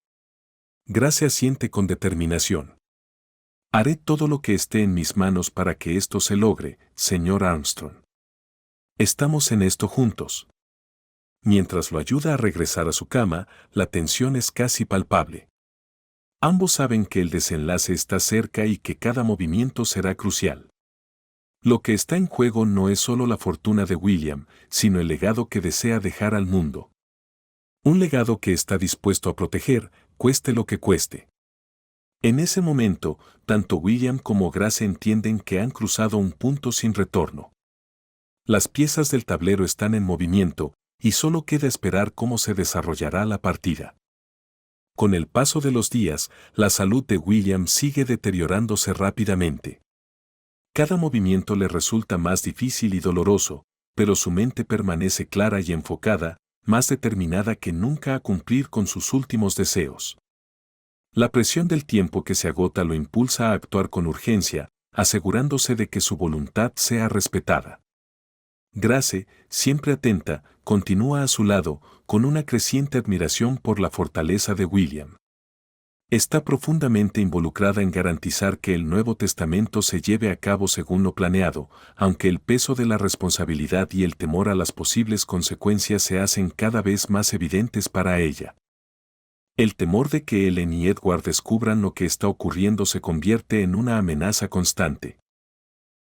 Grace asiente con determinación. Haré todo lo que esté en mis manos para que esto se logre, señor Armstrong. Estamos en esto juntos. Mientras lo ayuda a regresar a su cama, la tensión es casi palpable. Ambos saben que el desenlace está cerca y que cada movimiento será crucial. Lo que está en juego no es solo la fortuna de William, sino el legado que desea dejar al mundo. Un legado que está dispuesto a proteger, cueste lo que cueste. En ese momento, tanto William como Grace entienden que han cruzado un punto sin retorno. Las piezas del tablero están en movimiento, y solo queda esperar cómo se desarrollará la partida. Con el paso de los días, la salud de William sigue deteriorándose rápidamente. Cada movimiento le resulta más difícil y doloroso, pero su mente permanece clara y enfocada, más determinada que nunca a cumplir con sus últimos deseos. La presión del tiempo que se agota lo impulsa a actuar con urgencia, asegurándose de que su voluntad sea respetada. Grace, siempre atenta, continúa a su lado, con una creciente admiración por la fortaleza de William. Está profundamente involucrada en garantizar que el Nuevo Testamento se lleve a cabo según lo planeado, aunque el peso de la responsabilidad y el temor a las posibles consecuencias se hacen cada vez más evidentes para ella. El temor de que Ellen y Edward descubran lo que está ocurriendo se convierte en una amenaza constante.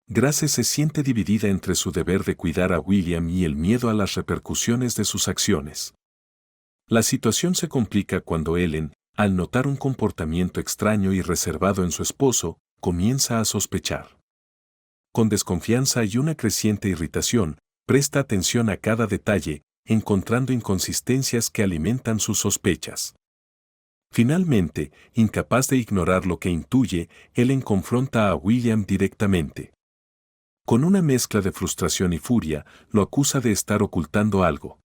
Grace se siente dividida entre su deber de cuidar a William y el miedo a las repercusiones de sus acciones. La situación se complica cuando Ellen, al notar un comportamiento extraño y reservado en su esposo, comienza a sospechar. Con desconfianza y una creciente irritación, presta atención a cada detalle, encontrando inconsistencias que alimentan sus sospechas. Finalmente, incapaz de ignorar lo que intuye, Ellen confronta a William directamente. Con una mezcla de frustración y furia, lo acusa de estar ocultando algo.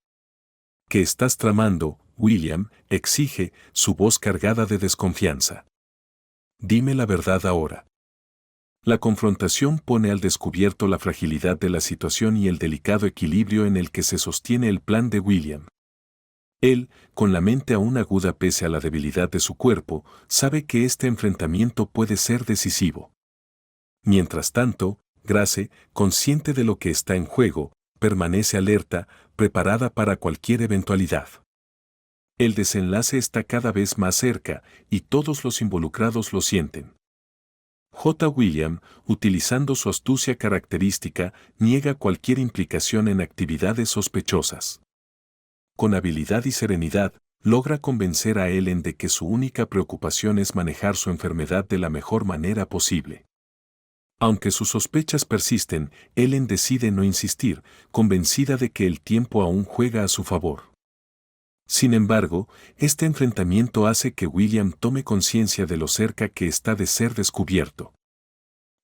¿Qué estás tramando, William?, exige, su voz cargada de desconfianza. Dime la verdad ahora. La confrontación pone al descubierto la fragilidad de la situación y el delicado equilibrio en el que se sostiene el plan de William. Él, con la mente aún aguda pese a la debilidad de su cuerpo, sabe que este enfrentamiento puede ser decisivo. Mientras tanto, Grace, consciente de lo que está en juego, permanece alerta, preparada para cualquier eventualidad. El desenlace está cada vez más cerca, y todos los involucrados lo sienten. J. William, utilizando su astucia característica, niega cualquier implicación en actividades sospechosas. Con habilidad y serenidad, logra convencer a Ellen de que su única preocupación es manejar su enfermedad de la mejor manera posible. Aunque sus sospechas persisten, Ellen decide no insistir, convencida de que el tiempo aún juega a su favor. Sin embargo, este enfrentamiento hace que William tome conciencia de lo cerca que está de ser descubierto.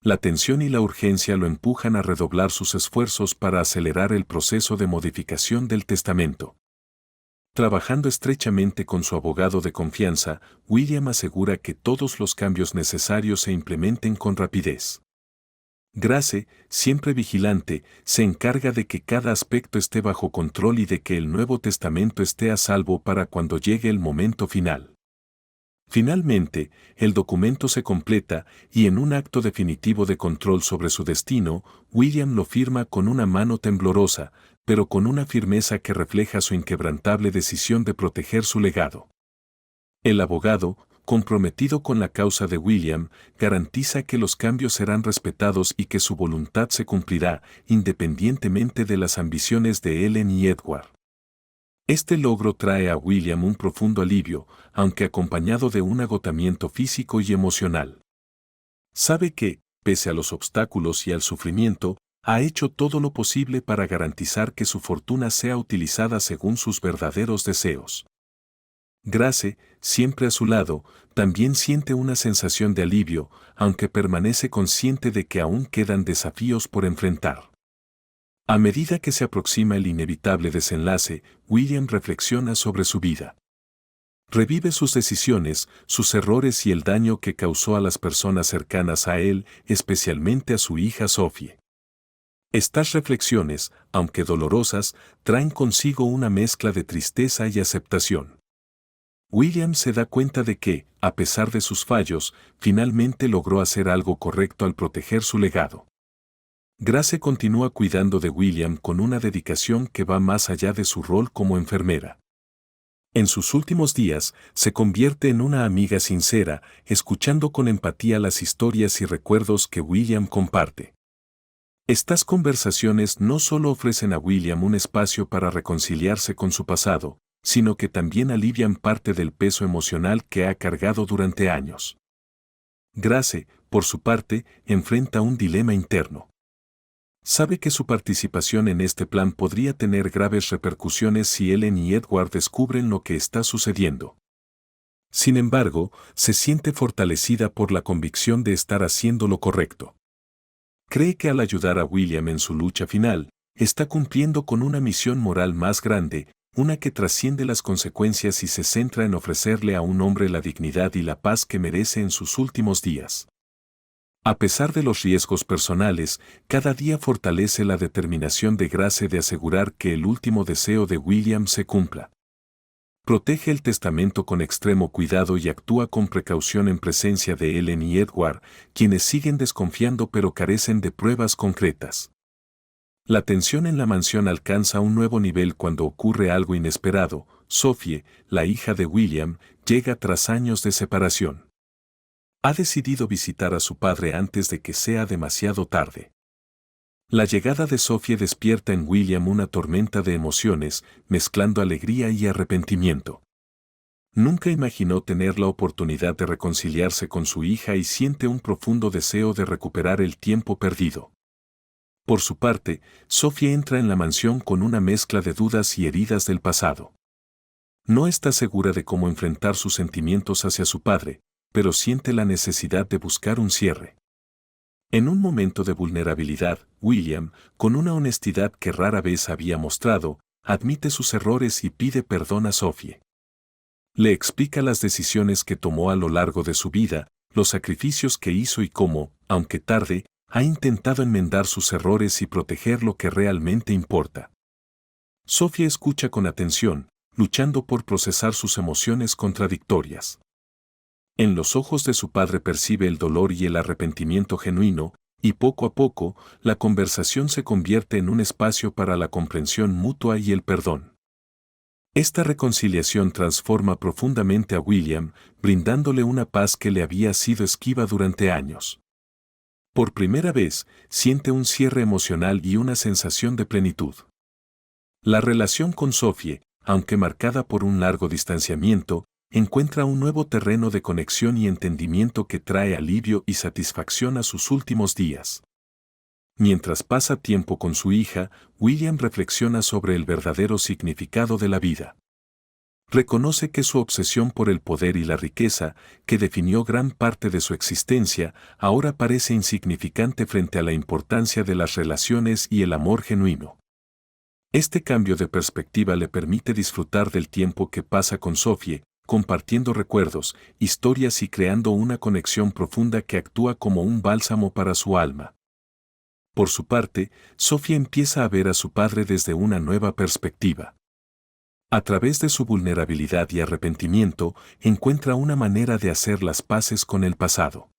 La tensión y la urgencia lo empujan a redoblar sus esfuerzos para acelerar el proceso de modificación del testamento. Trabajando estrechamente con su abogado de confianza, William asegura que todos los cambios necesarios se implementen con rapidez. Grace, siempre vigilante, se encarga de que cada aspecto esté bajo control y de que el Nuevo Testamento esté a salvo para cuando llegue el momento final. Finalmente, el documento se completa y en un acto definitivo de control sobre su destino, William lo firma con una mano temblorosa, pero con una firmeza que refleja su inquebrantable decisión de proteger su legado. El abogado, comprometido con la causa de William, garantiza que los cambios serán respetados y que su voluntad se cumplirá, independientemente de las ambiciones de Ellen y Edward. Este logro trae a William un profundo alivio, aunque acompañado de un agotamiento físico y emocional. Sabe que, pese a los obstáculos y al sufrimiento, ha hecho todo lo posible para garantizar que su fortuna sea utilizada según sus verdaderos deseos. Grace, siempre a su lado, también siente una sensación de alivio, aunque permanece consciente de que aún quedan desafíos por enfrentar. A medida que se aproxima el inevitable desenlace, William reflexiona sobre su vida. Revive sus decisiones, sus errores y el daño que causó a las personas cercanas a él, especialmente a su hija Sophie. Estas reflexiones, aunque dolorosas, traen consigo una mezcla de tristeza y aceptación. William se da cuenta de que, a pesar de sus fallos, finalmente logró hacer algo correcto al proteger su legado. Grace continúa cuidando de William con una dedicación que va más allá de su rol como enfermera. En sus últimos días, se convierte en una amiga sincera, escuchando con empatía las historias y recuerdos que William comparte. Estas conversaciones no solo ofrecen a William un espacio para reconciliarse con su pasado, sino que también alivian parte del peso emocional que ha cargado durante años. Grace, por su parte, enfrenta un dilema interno. Sabe que su participación en este plan podría tener graves repercusiones si Ellen y Edward descubren lo que está sucediendo. Sin embargo, se siente fortalecida por la convicción de estar haciendo lo correcto. Cree que al ayudar a William en su lucha final, está cumpliendo con una misión moral más grande, una que trasciende las consecuencias y se centra en ofrecerle a un hombre la dignidad y la paz que merece en sus últimos días. A pesar de los riesgos personales, cada día fortalece la determinación de Grace de asegurar que el último deseo de William se cumpla. Protege el testamento con extremo cuidado y actúa con precaución en presencia de Ellen y Edward, quienes siguen desconfiando pero carecen de pruebas concretas. La tensión en la mansión alcanza un nuevo nivel cuando ocurre algo inesperado. Sophie, la hija de William, llega tras años de separación. Ha decidido visitar a su padre antes de que sea demasiado tarde. La llegada de Sophie despierta en William una tormenta de emociones, mezclando alegría y arrepentimiento. Nunca imaginó tener la oportunidad de reconciliarse con su hija y siente un profundo deseo de recuperar el tiempo perdido. Por su parte, Sophie entra en la mansión con una mezcla de dudas y heridas del pasado. No está segura de cómo enfrentar sus sentimientos hacia su padre, pero siente la necesidad de buscar un cierre. En un momento de vulnerabilidad, William, con una honestidad que rara vez había mostrado, admite sus errores y pide perdón a Sophie. Le explica las decisiones que tomó a lo largo de su vida, los sacrificios que hizo y cómo, aunque tarde, ha intentado enmendar sus errores y proteger lo que realmente importa. Sophie escucha con atención, luchando por procesar sus emociones contradictorias. En los ojos de su padre percibe el dolor y el arrepentimiento genuino, y poco a poco, la conversación se convierte en un espacio para la comprensión mutua y el perdón. Esta reconciliación transforma profundamente a William, brindándole una paz que le había sido esquiva durante años. Por primera vez, siente un cierre emocional y una sensación de plenitud. La relación con Sophie, aunque marcada por un largo distanciamiento, encuentra un nuevo terreno de conexión y entendimiento que trae alivio y satisfacción a sus últimos días. Mientras pasa tiempo con su hija, William reflexiona sobre el verdadero significado de la vida. Reconoce que su obsesión por el poder y la riqueza, que definió gran parte de su existencia, ahora parece insignificante frente a la importancia de las relaciones y el amor genuino. Este cambio de perspectiva le permite disfrutar del tiempo que pasa con Sophie, compartiendo recuerdos, historias y creando una conexión profunda que actúa como un bálsamo para su alma. Por su parte, Sophie empieza a ver a su padre desde una nueva perspectiva. A través de su vulnerabilidad y arrepentimiento, encuentra una manera de hacer las paces con el pasado.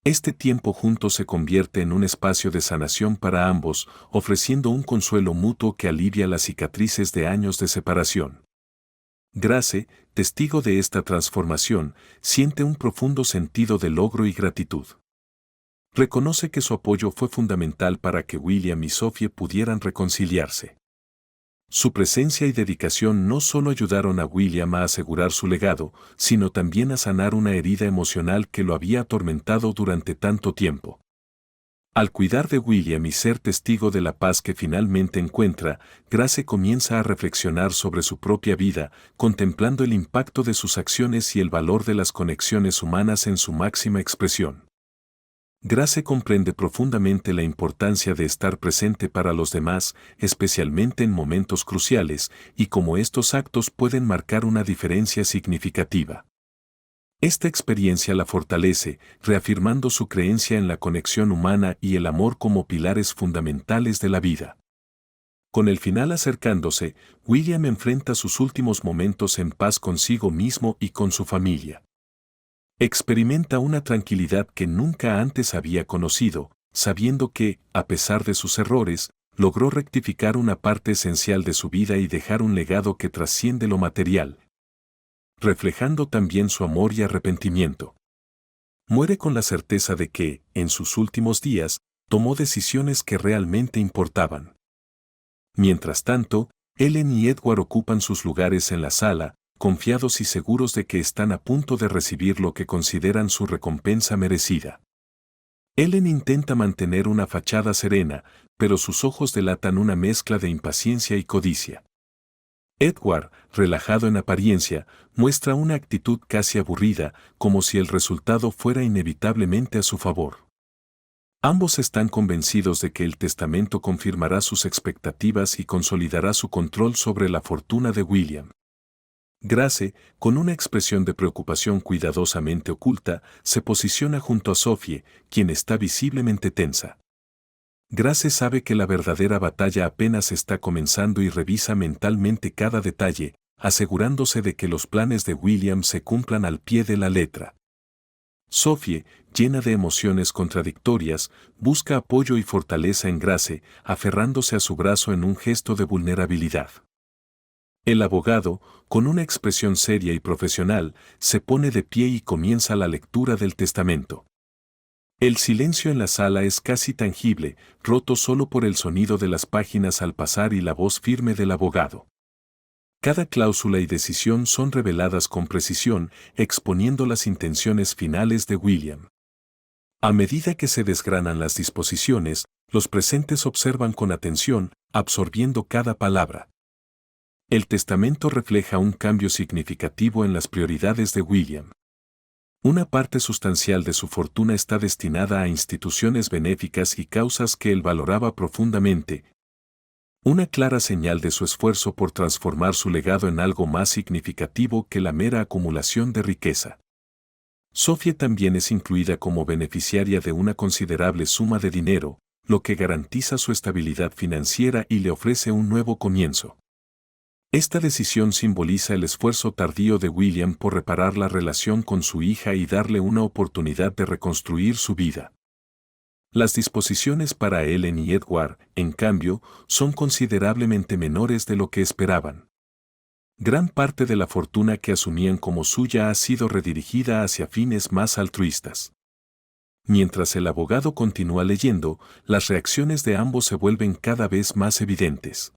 Este tiempo juntos se convierte en un espacio de sanación para ambos, ofreciendo un consuelo mutuo que alivia las cicatrices de años de separación. Grace, testigo de esta transformación, siente un profundo sentido de logro y gratitud. Reconoce que su apoyo fue fundamental para que William y Sophie pudieran reconciliarse. Su presencia y dedicación no solo ayudaron a William a asegurar su legado, sino también a sanar una herida emocional que lo había atormentado durante tanto tiempo. Al cuidar de William y ser testigo de la paz que finalmente encuentra, Grace comienza a reflexionar sobre su propia vida, contemplando el impacto de sus acciones y el valor de las conexiones humanas en su máxima expresión. Grace comprende profundamente la importancia de estar presente para los demás, especialmente en momentos cruciales, y cómo estos actos pueden marcar una diferencia significativa. Esta experiencia la fortalece, reafirmando su creencia en la conexión humana y el amor como pilares fundamentales de la vida. Con el final acercándose, William enfrenta sus últimos momentos en paz consigo mismo y con su familia. Experimenta una tranquilidad que nunca antes había conocido, sabiendo que, a pesar de sus errores, logró rectificar una parte esencial de su vida y dejar un legado que trasciende lo material, reflejando también su amor y arrepentimiento. Muere con la certeza de que, en sus últimos días, tomó decisiones que realmente importaban. Mientras tanto, Ellen y Edward ocupan sus lugares en la sala, confiados y seguros de que están a punto de recibir lo que consideran su recompensa merecida. Ellen intenta mantener una fachada serena, pero sus ojos delatan una mezcla de impaciencia y codicia. Edward, relajado en apariencia, muestra una actitud casi aburrida, como si el resultado fuera inevitablemente a su favor. Ambos están convencidos de que el testamento confirmará sus expectativas y consolidará su control sobre la fortuna de William. Grace, con una expresión de preocupación cuidadosamente oculta, se posiciona junto a Sophie, quien está visiblemente tensa. Grace sabe que la verdadera batalla apenas está comenzando y revisa mentalmente cada detalle, asegurándose de que los planes de William se cumplan al pie de la letra. Sophie, llena de emociones contradictorias, busca apoyo y fortaleza en Grace, aferrándose a su brazo en un gesto de vulnerabilidad. El abogado, con una expresión seria y profesional, se pone de pie y comienza la lectura del testamento. El silencio en la sala es casi tangible, roto solo por el sonido de las páginas al pasar y la voz firme del abogado. Cada cláusula y decisión son reveladas con precisión, exponiendo las intenciones finales de William. A medida que se desgranan las disposiciones, los presentes observan con atención, absorbiendo cada palabra. El testamento refleja un cambio significativo en las prioridades de William. Una parte sustancial de su fortuna está destinada a instituciones benéficas y causas que él valoraba profundamente. Una clara señal de su esfuerzo por transformar su legado en algo más significativo que la mera acumulación de riqueza. Sophie también es incluida como beneficiaria de una considerable suma de dinero, lo que garantiza su estabilidad financiera y le ofrece un nuevo comienzo. Esta decisión simboliza el esfuerzo tardío de William por reparar la relación con su hija y darle una oportunidad de reconstruir su vida. Las disposiciones para Ellen y Edward, en cambio, son considerablemente menores de lo que esperaban. Gran parte de la fortuna que asumían como suya ha sido redirigida hacia fines más altruistas. Mientras el abogado continúa leyendo, las reacciones de ambos se vuelven cada vez más evidentes.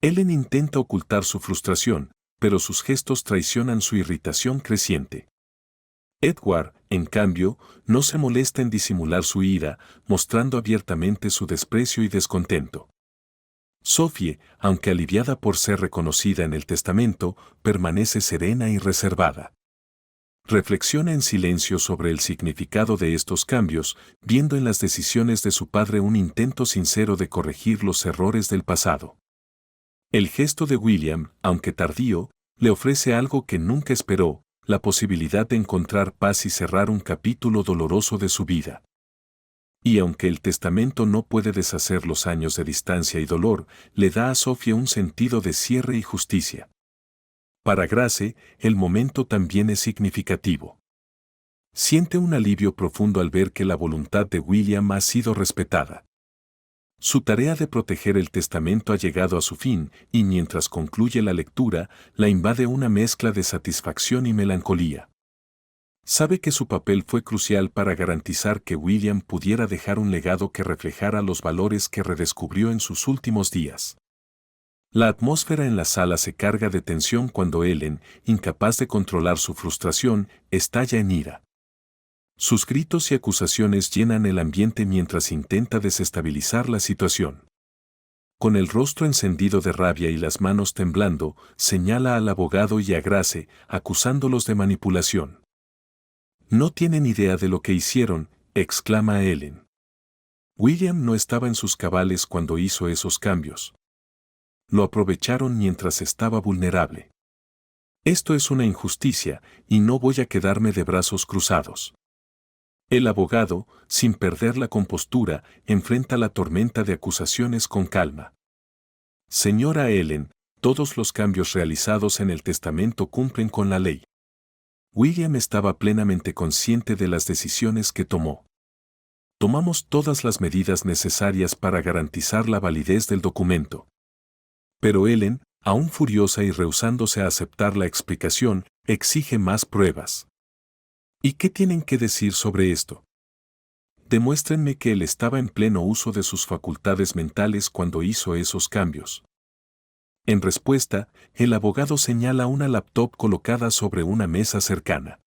Ellen intenta ocultar su frustración, pero sus gestos traicionan su irritación creciente. Edward, en cambio, no se molesta en disimular su ira, mostrando abiertamente su desprecio y descontento. Sophie, aunque aliviada por ser reconocida en el testamento, permanece serena y reservada. Reflexiona en silencio sobre el significado de estos cambios, viendo en las decisiones de su padre un intento sincero de corregir los errores del pasado. El gesto de William, aunque tardío, le ofrece algo que nunca esperó, la posibilidad de encontrar paz y cerrar un capítulo doloroso de su vida. Y aunque el testamento no puede deshacer los años de distancia y dolor, le da a Sophie un sentido de cierre y justicia. Para Grace, el momento también es significativo. Siente un alivio profundo al ver que la voluntad de William ha sido respetada. Su tarea de proteger el testamento ha llegado a su fin, y mientras concluye la lectura, la invade una mezcla de satisfacción y melancolía. Sabe que su papel fue crucial para garantizar que William pudiera dejar un legado que reflejara los valores que redescubrió en sus últimos días. La atmósfera en la sala se carga de tensión cuando Ellen, incapaz de controlar su frustración, estalla en ira. Sus gritos y acusaciones llenan el ambiente mientras intenta desestabilizar la situación. Con el rostro encendido de rabia y las manos temblando, señala al abogado y a Grace, acusándolos de manipulación. No tienen idea de lo que hicieron, exclama Ellen. William no estaba en sus cabales cuando hizo esos cambios. Lo aprovecharon mientras estaba vulnerable. Esto es una injusticia, y no voy a quedarme de brazos cruzados. El abogado, sin perder la compostura, enfrenta la tormenta de acusaciones con calma. Señora Ellen, todos los cambios realizados en el testamento cumplen con la ley. William estaba plenamente consciente de las decisiones que tomó. Tomamos todas las medidas necesarias para garantizar la validez del documento. Pero Ellen, aún furiosa y rehusándose a aceptar la explicación, exige más pruebas. ¿Y qué tienen que decir sobre esto? Demuéstrenme que él estaba en pleno uso de sus facultades mentales cuando hizo esos cambios. En respuesta, el abogado señala una laptop colocada sobre una mesa cercana.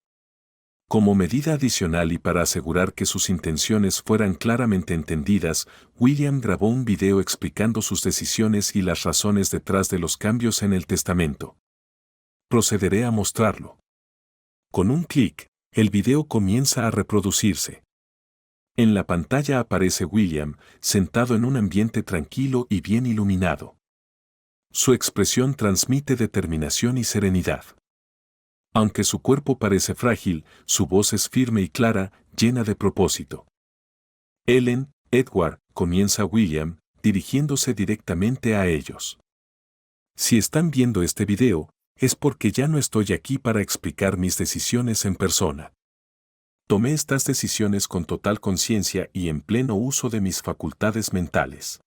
Como medida adicional y para asegurar que sus intenciones fueran claramente entendidas, William grabó un video explicando sus decisiones y las razones detrás de los cambios en el testamento. Procederé a mostrarlo. Con un clic, el video comienza a reproducirse. En la pantalla aparece William, sentado en un ambiente tranquilo y bien iluminado. Su expresión transmite determinación y serenidad. Aunque su cuerpo parece frágil, su voz es firme y clara, llena de propósito. Ellen, Edward, comienza William, dirigiéndose directamente a ellos. Si están viendo este video, es porque ya no estoy aquí para explicar mis decisiones en persona. Tomé estas decisiones con total conciencia y en pleno uso de mis facultades mentales.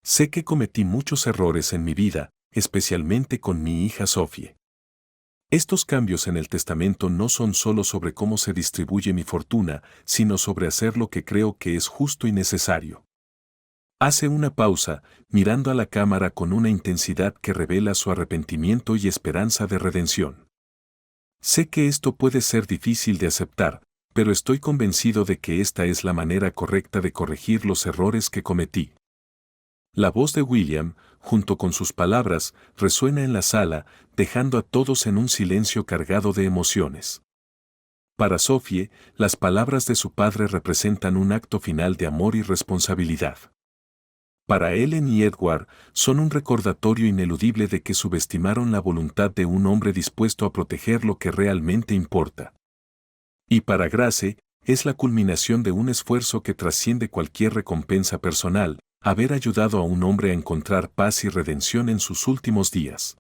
Sé que cometí muchos errores en mi vida, especialmente con mi hija Sophie. Estos cambios en el testamento no son solo sobre cómo se distribuye mi fortuna, sino sobre hacer lo que creo que es justo y necesario. Hace una pausa, mirando a la cámara con una intensidad que revela su arrepentimiento y esperanza de redención. Sé que esto puede ser difícil de aceptar, pero estoy convencido de que esta es la manera correcta de corregir los errores que cometí. La voz de William, junto con sus palabras, resuena en la sala, dejando a todos en un silencio cargado de emociones. Para Sophie, las palabras de su padre representan un acto final de amor y responsabilidad. Para Ellen y Edward, son un recordatorio ineludible de que subestimaron la voluntad de un hombre dispuesto a proteger lo que realmente importa. Y para Grace, es la culminación de un esfuerzo que trasciende cualquier recompensa personal, haber ayudado a un hombre a encontrar paz y redención en sus últimos días.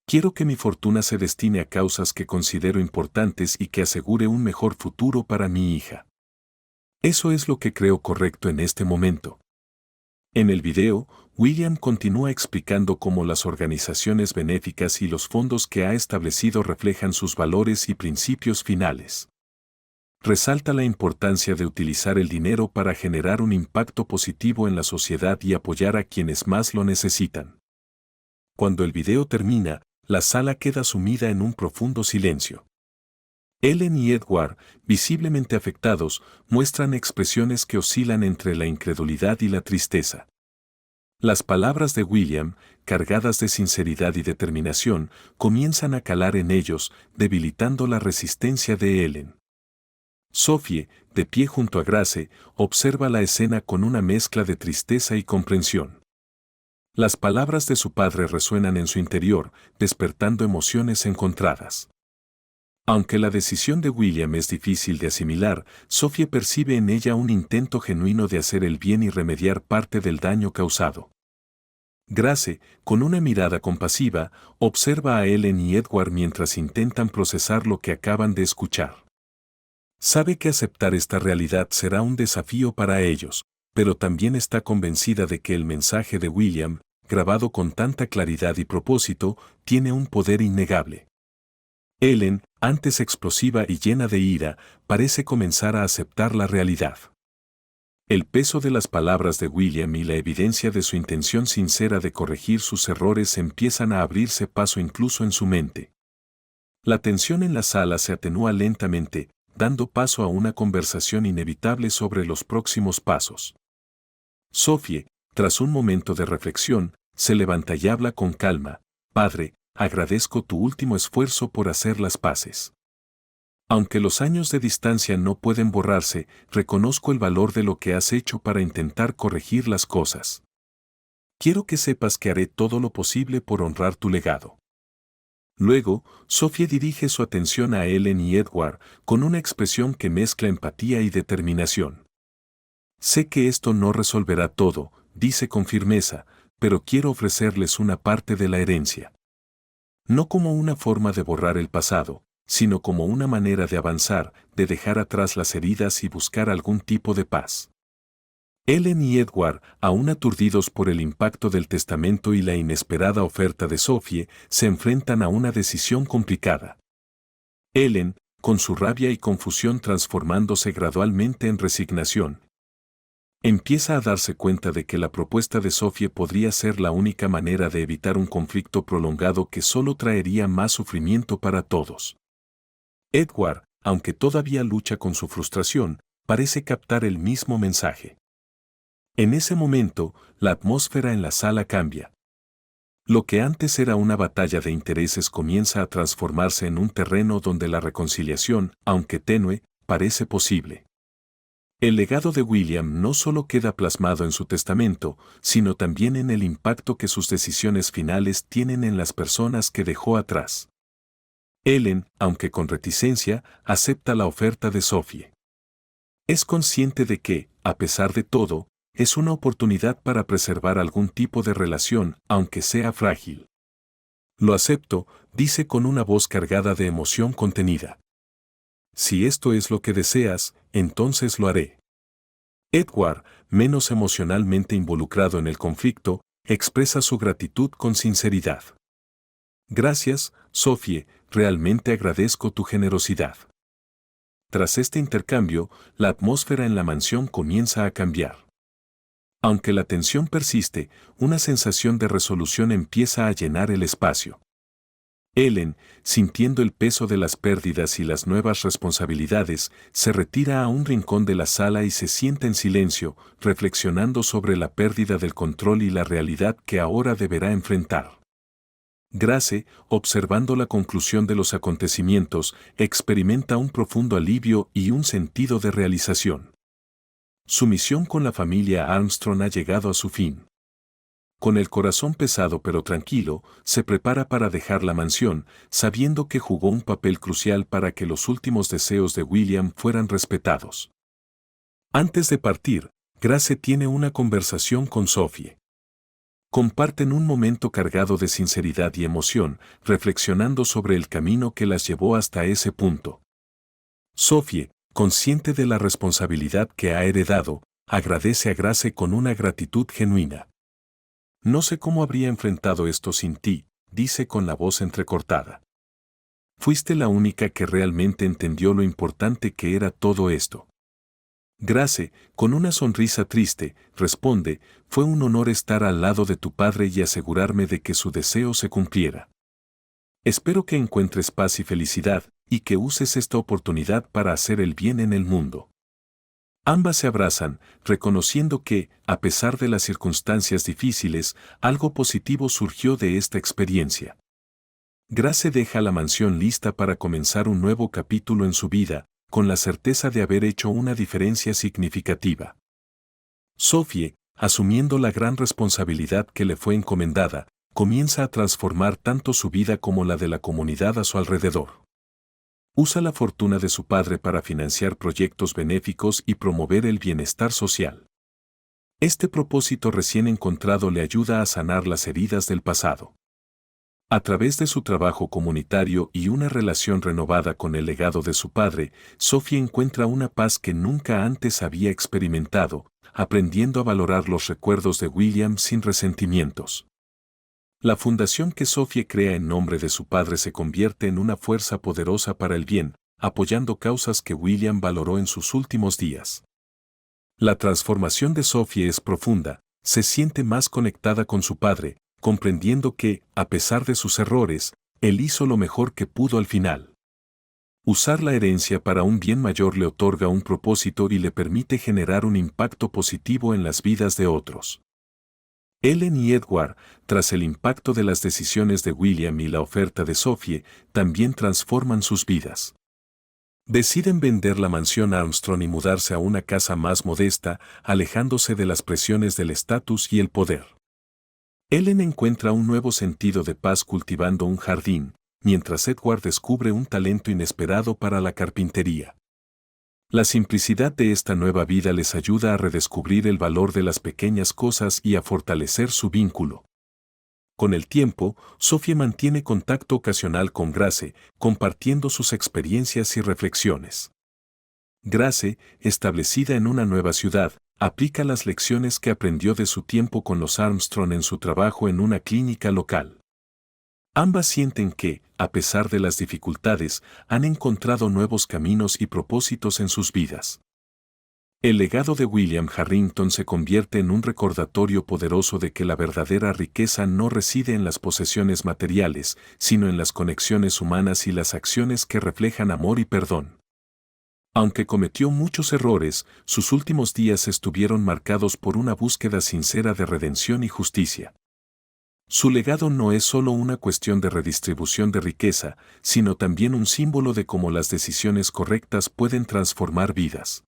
Quiero que mi fortuna se destine a causas que considero importantes y que asegure un mejor futuro para mi hija. Eso es lo que creo correcto en este momento. En el video, William continúa explicando cómo las organizaciones benéficas y los fondos que ha establecido reflejan sus valores y principios finales. Resalta la importancia de utilizar el dinero para generar un impacto positivo en la sociedad y apoyar a quienes más lo necesitan. Cuando el video termina, la sala queda sumida en un profundo silencio. Ellen y Edward, visiblemente afectados, muestran expresiones que oscilan entre la incredulidad y la tristeza. Las palabras de William, cargadas de sinceridad y determinación, comienzan a calar en ellos, debilitando la resistencia de Ellen. Sophie, de pie junto a Grace, observa la escena con una mezcla de tristeza y comprensión. Las palabras de su padre resuenan en su interior, despertando emociones encontradas. Aunque la decisión de William es difícil de asimilar, Sophie percibe en ella un intento genuino de hacer el bien y remediar parte del daño causado. Grace, con una mirada compasiva, observa a Ellen y Edward mientras intentan procesar lo que acaban de escuchar. Sabe que aceptar esta realidad será un desafío para ellos, pero también está convencida de que el mensaje de William, grabado con tanta claridad y propósito, tiene un poder innegable. Ellen, antes explosiva y llena de ira, parece comenzar a aceptar la realidad. El peso de las palabras de William y la evidencia de su intención sincera de corregir sus errores empiezan a abrirse paso incluso en su mente. La tensión en la sala se atenúa lentamente, dando paso a una conversación inevitable sobre los próximos pasos. Sophie, tras un momento de reflexión, se levanta y habla con calma: «Padre, agradezco tu último esfuerzo por hacer las paces. Aunque los años de distancia no pueden borrarse, reconozco el valor de lo que has hecho para intentar corregir las cosas. Quiero que sepas que haré todo lo posible por honrar tu legado». Luego, Sophie dirige su atención a Ellen y Edward con una expresión que mezcla empatía y determinación. «Sé que esto no resolverá todo», dice con firmeza, «pero quiero ofrecerles una parte de la herencia. No como una forma de borrar el pasado, sino como una manera de avanzar, de dejar atrás las heridas y buscar algún tipo de paz». Ellen y Edward, aún aturdidos por el impacto del testamento y la inesperada oferta de Sophie, se enfrentan a una decisión complicada. Ellen, con su rabia y confusión transformándose gradualmente en resignación, empieza a darse cuenta de que la propuesta de Sophie podría ser la única manera de evitar un conflicto prolongado que solo traería más sufrimiento para todos. Edward, aunque todavía lucha con su frustración, parece captar el mismo mensaje. En ese momento, la atmósfera en la sala cambia. Lo que antes era una batalla de intereses comienza a transformarse en un terreno donde la reconciliación, aunque tenue, parece posible. El legado de William no solo queda plasmado en su testamento, sino también en el impacto que sus decisiones finales tienen en las personas que dejó atrás. Ellen, aunque con reticencia, acepta la oferta de Sophie. Es consciente de que, a pesar de todo, es una oportunidad para preservar algún tipo de relación, aunque sea frágil. Lo acepto, dice con una voz cargada de emoción contenida. Si esto es lo que deseas, entonces lo haré. Edward, menos emocionalmente involucrado en el conflicto, expresa su gratitud con sinceridad. Gracias, Sophie, realmente agradezco tu generosidad. Tras este intercambio, la atmósfera en la mansión comienza a cambiar. Aunque la tensión persiste, una sensación de resolución empieza a llenar el espacio. Ellen, sintiendo el peso de las pérdidas y las nuevas responsabilidades, se retira a un rincón de la sala y se sienta en silencio, reflexionando sobre la pérdida del control y la realidad que ahora deberá enfrentar. Grace, observando la conclusión de los acontecimientos, experimenta un profundo alivio y un sentido de realización. Su misión con la familia Armstrong ha llegado a su fin. Con el corazón pesado pero tranquilo, se prepara para dejar la mansión, sabiendo que jugó un papel crucial para que los últimos deseos de William fueran respetados. Antes de partir, Grace tiene una conversación con Sophie. Comparten un momento cargado de sinceridad y emoción, reflexionando sobre el camino que las llevó hasta ese punto. Sophie, consciente de la responsabilidad que ha heredado, agradece a Grace con una gratitud genuina. No sé cómo habría enfrentado esto sin ti, dice con la voz entrecortada. Fuiste la única que realmente entendió lo importante que era todo esto. Grace, con una sonrisa triste, responde, fue un honor estar al lado de tu padre y asegurarme de que su deseo se cumpliera. Espero que encuentres paz y felicidad, y que uses esta oportunidad para hacer el bien en el mundo. Ambas se abrazan, reconociendo que, a pesar de las circunstancias difíciles, algo positivo surgió de esta experiencia. Grace deja la mansión lista para comenzar un nuevo capítulo en su vida, con la certeza de haber hecho una diferencia significativa. Sophie, asumiendo la gran responsabilidad que le fue encomendada, comienza a transformar tanto su vida como la de la comunidad a su alrededor. Usa la fortuna de su padre para financiar proyectos benéficos y promover el bienestar social. Este propósito recién encontrado le ayuda a sanar las heridas del pasado. A través de su trabajo comunitario y una relación renovada con el legado de su padre, Sophie encuentra una paz que nunca antes había experimentado, aprendiendo a valorar los recuerdos de William sin resentimientos. La fundación que Sophie crea en nombre de su padre se convierte en una fuerza poderosa para el bien, apoyando causas que William valoró en sus últimos días. La transformación de Sophie es profunda, se siente más conectada con su padre, comprendiendo que, a pesar de sus errores, él hizo lo mejor que pudo al final. Usar la herencia para un bien mayor le otorga un propósito y le permite generar un impacto positivo en las vidas de otros. Ellen y Edward, tras el impacto de las decisiones de William y la oferta de Sophie, también transforman sus vidas. Deciden vender la mansión Armstrong y mudarse a una casa más modesta, alejándose de las presiones del estatus y el poder. Ellen encuentra un nuevo sentido de paz cultivando un jardín, mientras Edward descubre un talento inesperado para la carpintería. La simplicidad de esta nueva vida les ayuda a redescubrir el valor de las pequeñas cosas y a fortalecer su vínculo. Con el tiempo, Sophie mantiene contacto ocasional con Grace, compartiendo sus experiencias y reflexiones. Grace, establecida en una nueva ciudad, aplica las lecciones que aprendió de su tiempo con los Armstrong en su trabajo en una clínica local. Ambas sienten que, a pesar de las dificultades, han encontrado nuevos caminos y propósitos en sus vidas. El legado de William Harrington se convierte en un recordatorio poderoso de que la verdadera riqueza no reside en las posesiones materiales, sino en las conexiones humanas y las acciones que reflejan amor y perdón. Aunque cometió muchos errores, sus últimos días estuvieron marcados por una búsqueda sincera de redención y justicia. Su legado no es solo una cuestión de redistribución de riqueza, sino también un símbolo de cómo las decisiones correctas pueden transformar vidas.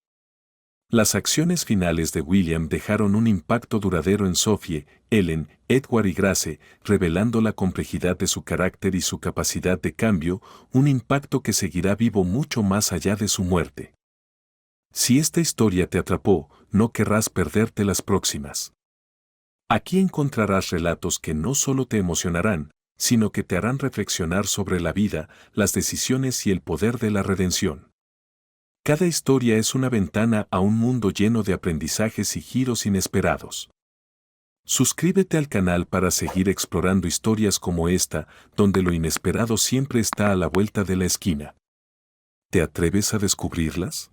Las acciones finales de William dejaron un impacto duradero en Sophie, Ellen, Edward y Grace, revelando la complejidad de su carácter y su capacidad de cambio, un impacto que seguirá vivo mucho más allá de su muerte. Si esta historia te atrapó, no querrás perderte las próximas. Aquí encontrarás relatos que no solo te emocionarán, sino que te harán reflexionar sobre la vida, las decisiones y el poder de la redención. Cada historia es una ventana a un mundo lleno de aprendizajes y giros inesperados. Suscríbete al canal para seguir explorando historias como esta, donde lo inesperado siempre está a la vuelta de la esquina. ¿Te atreves a descubrirlas?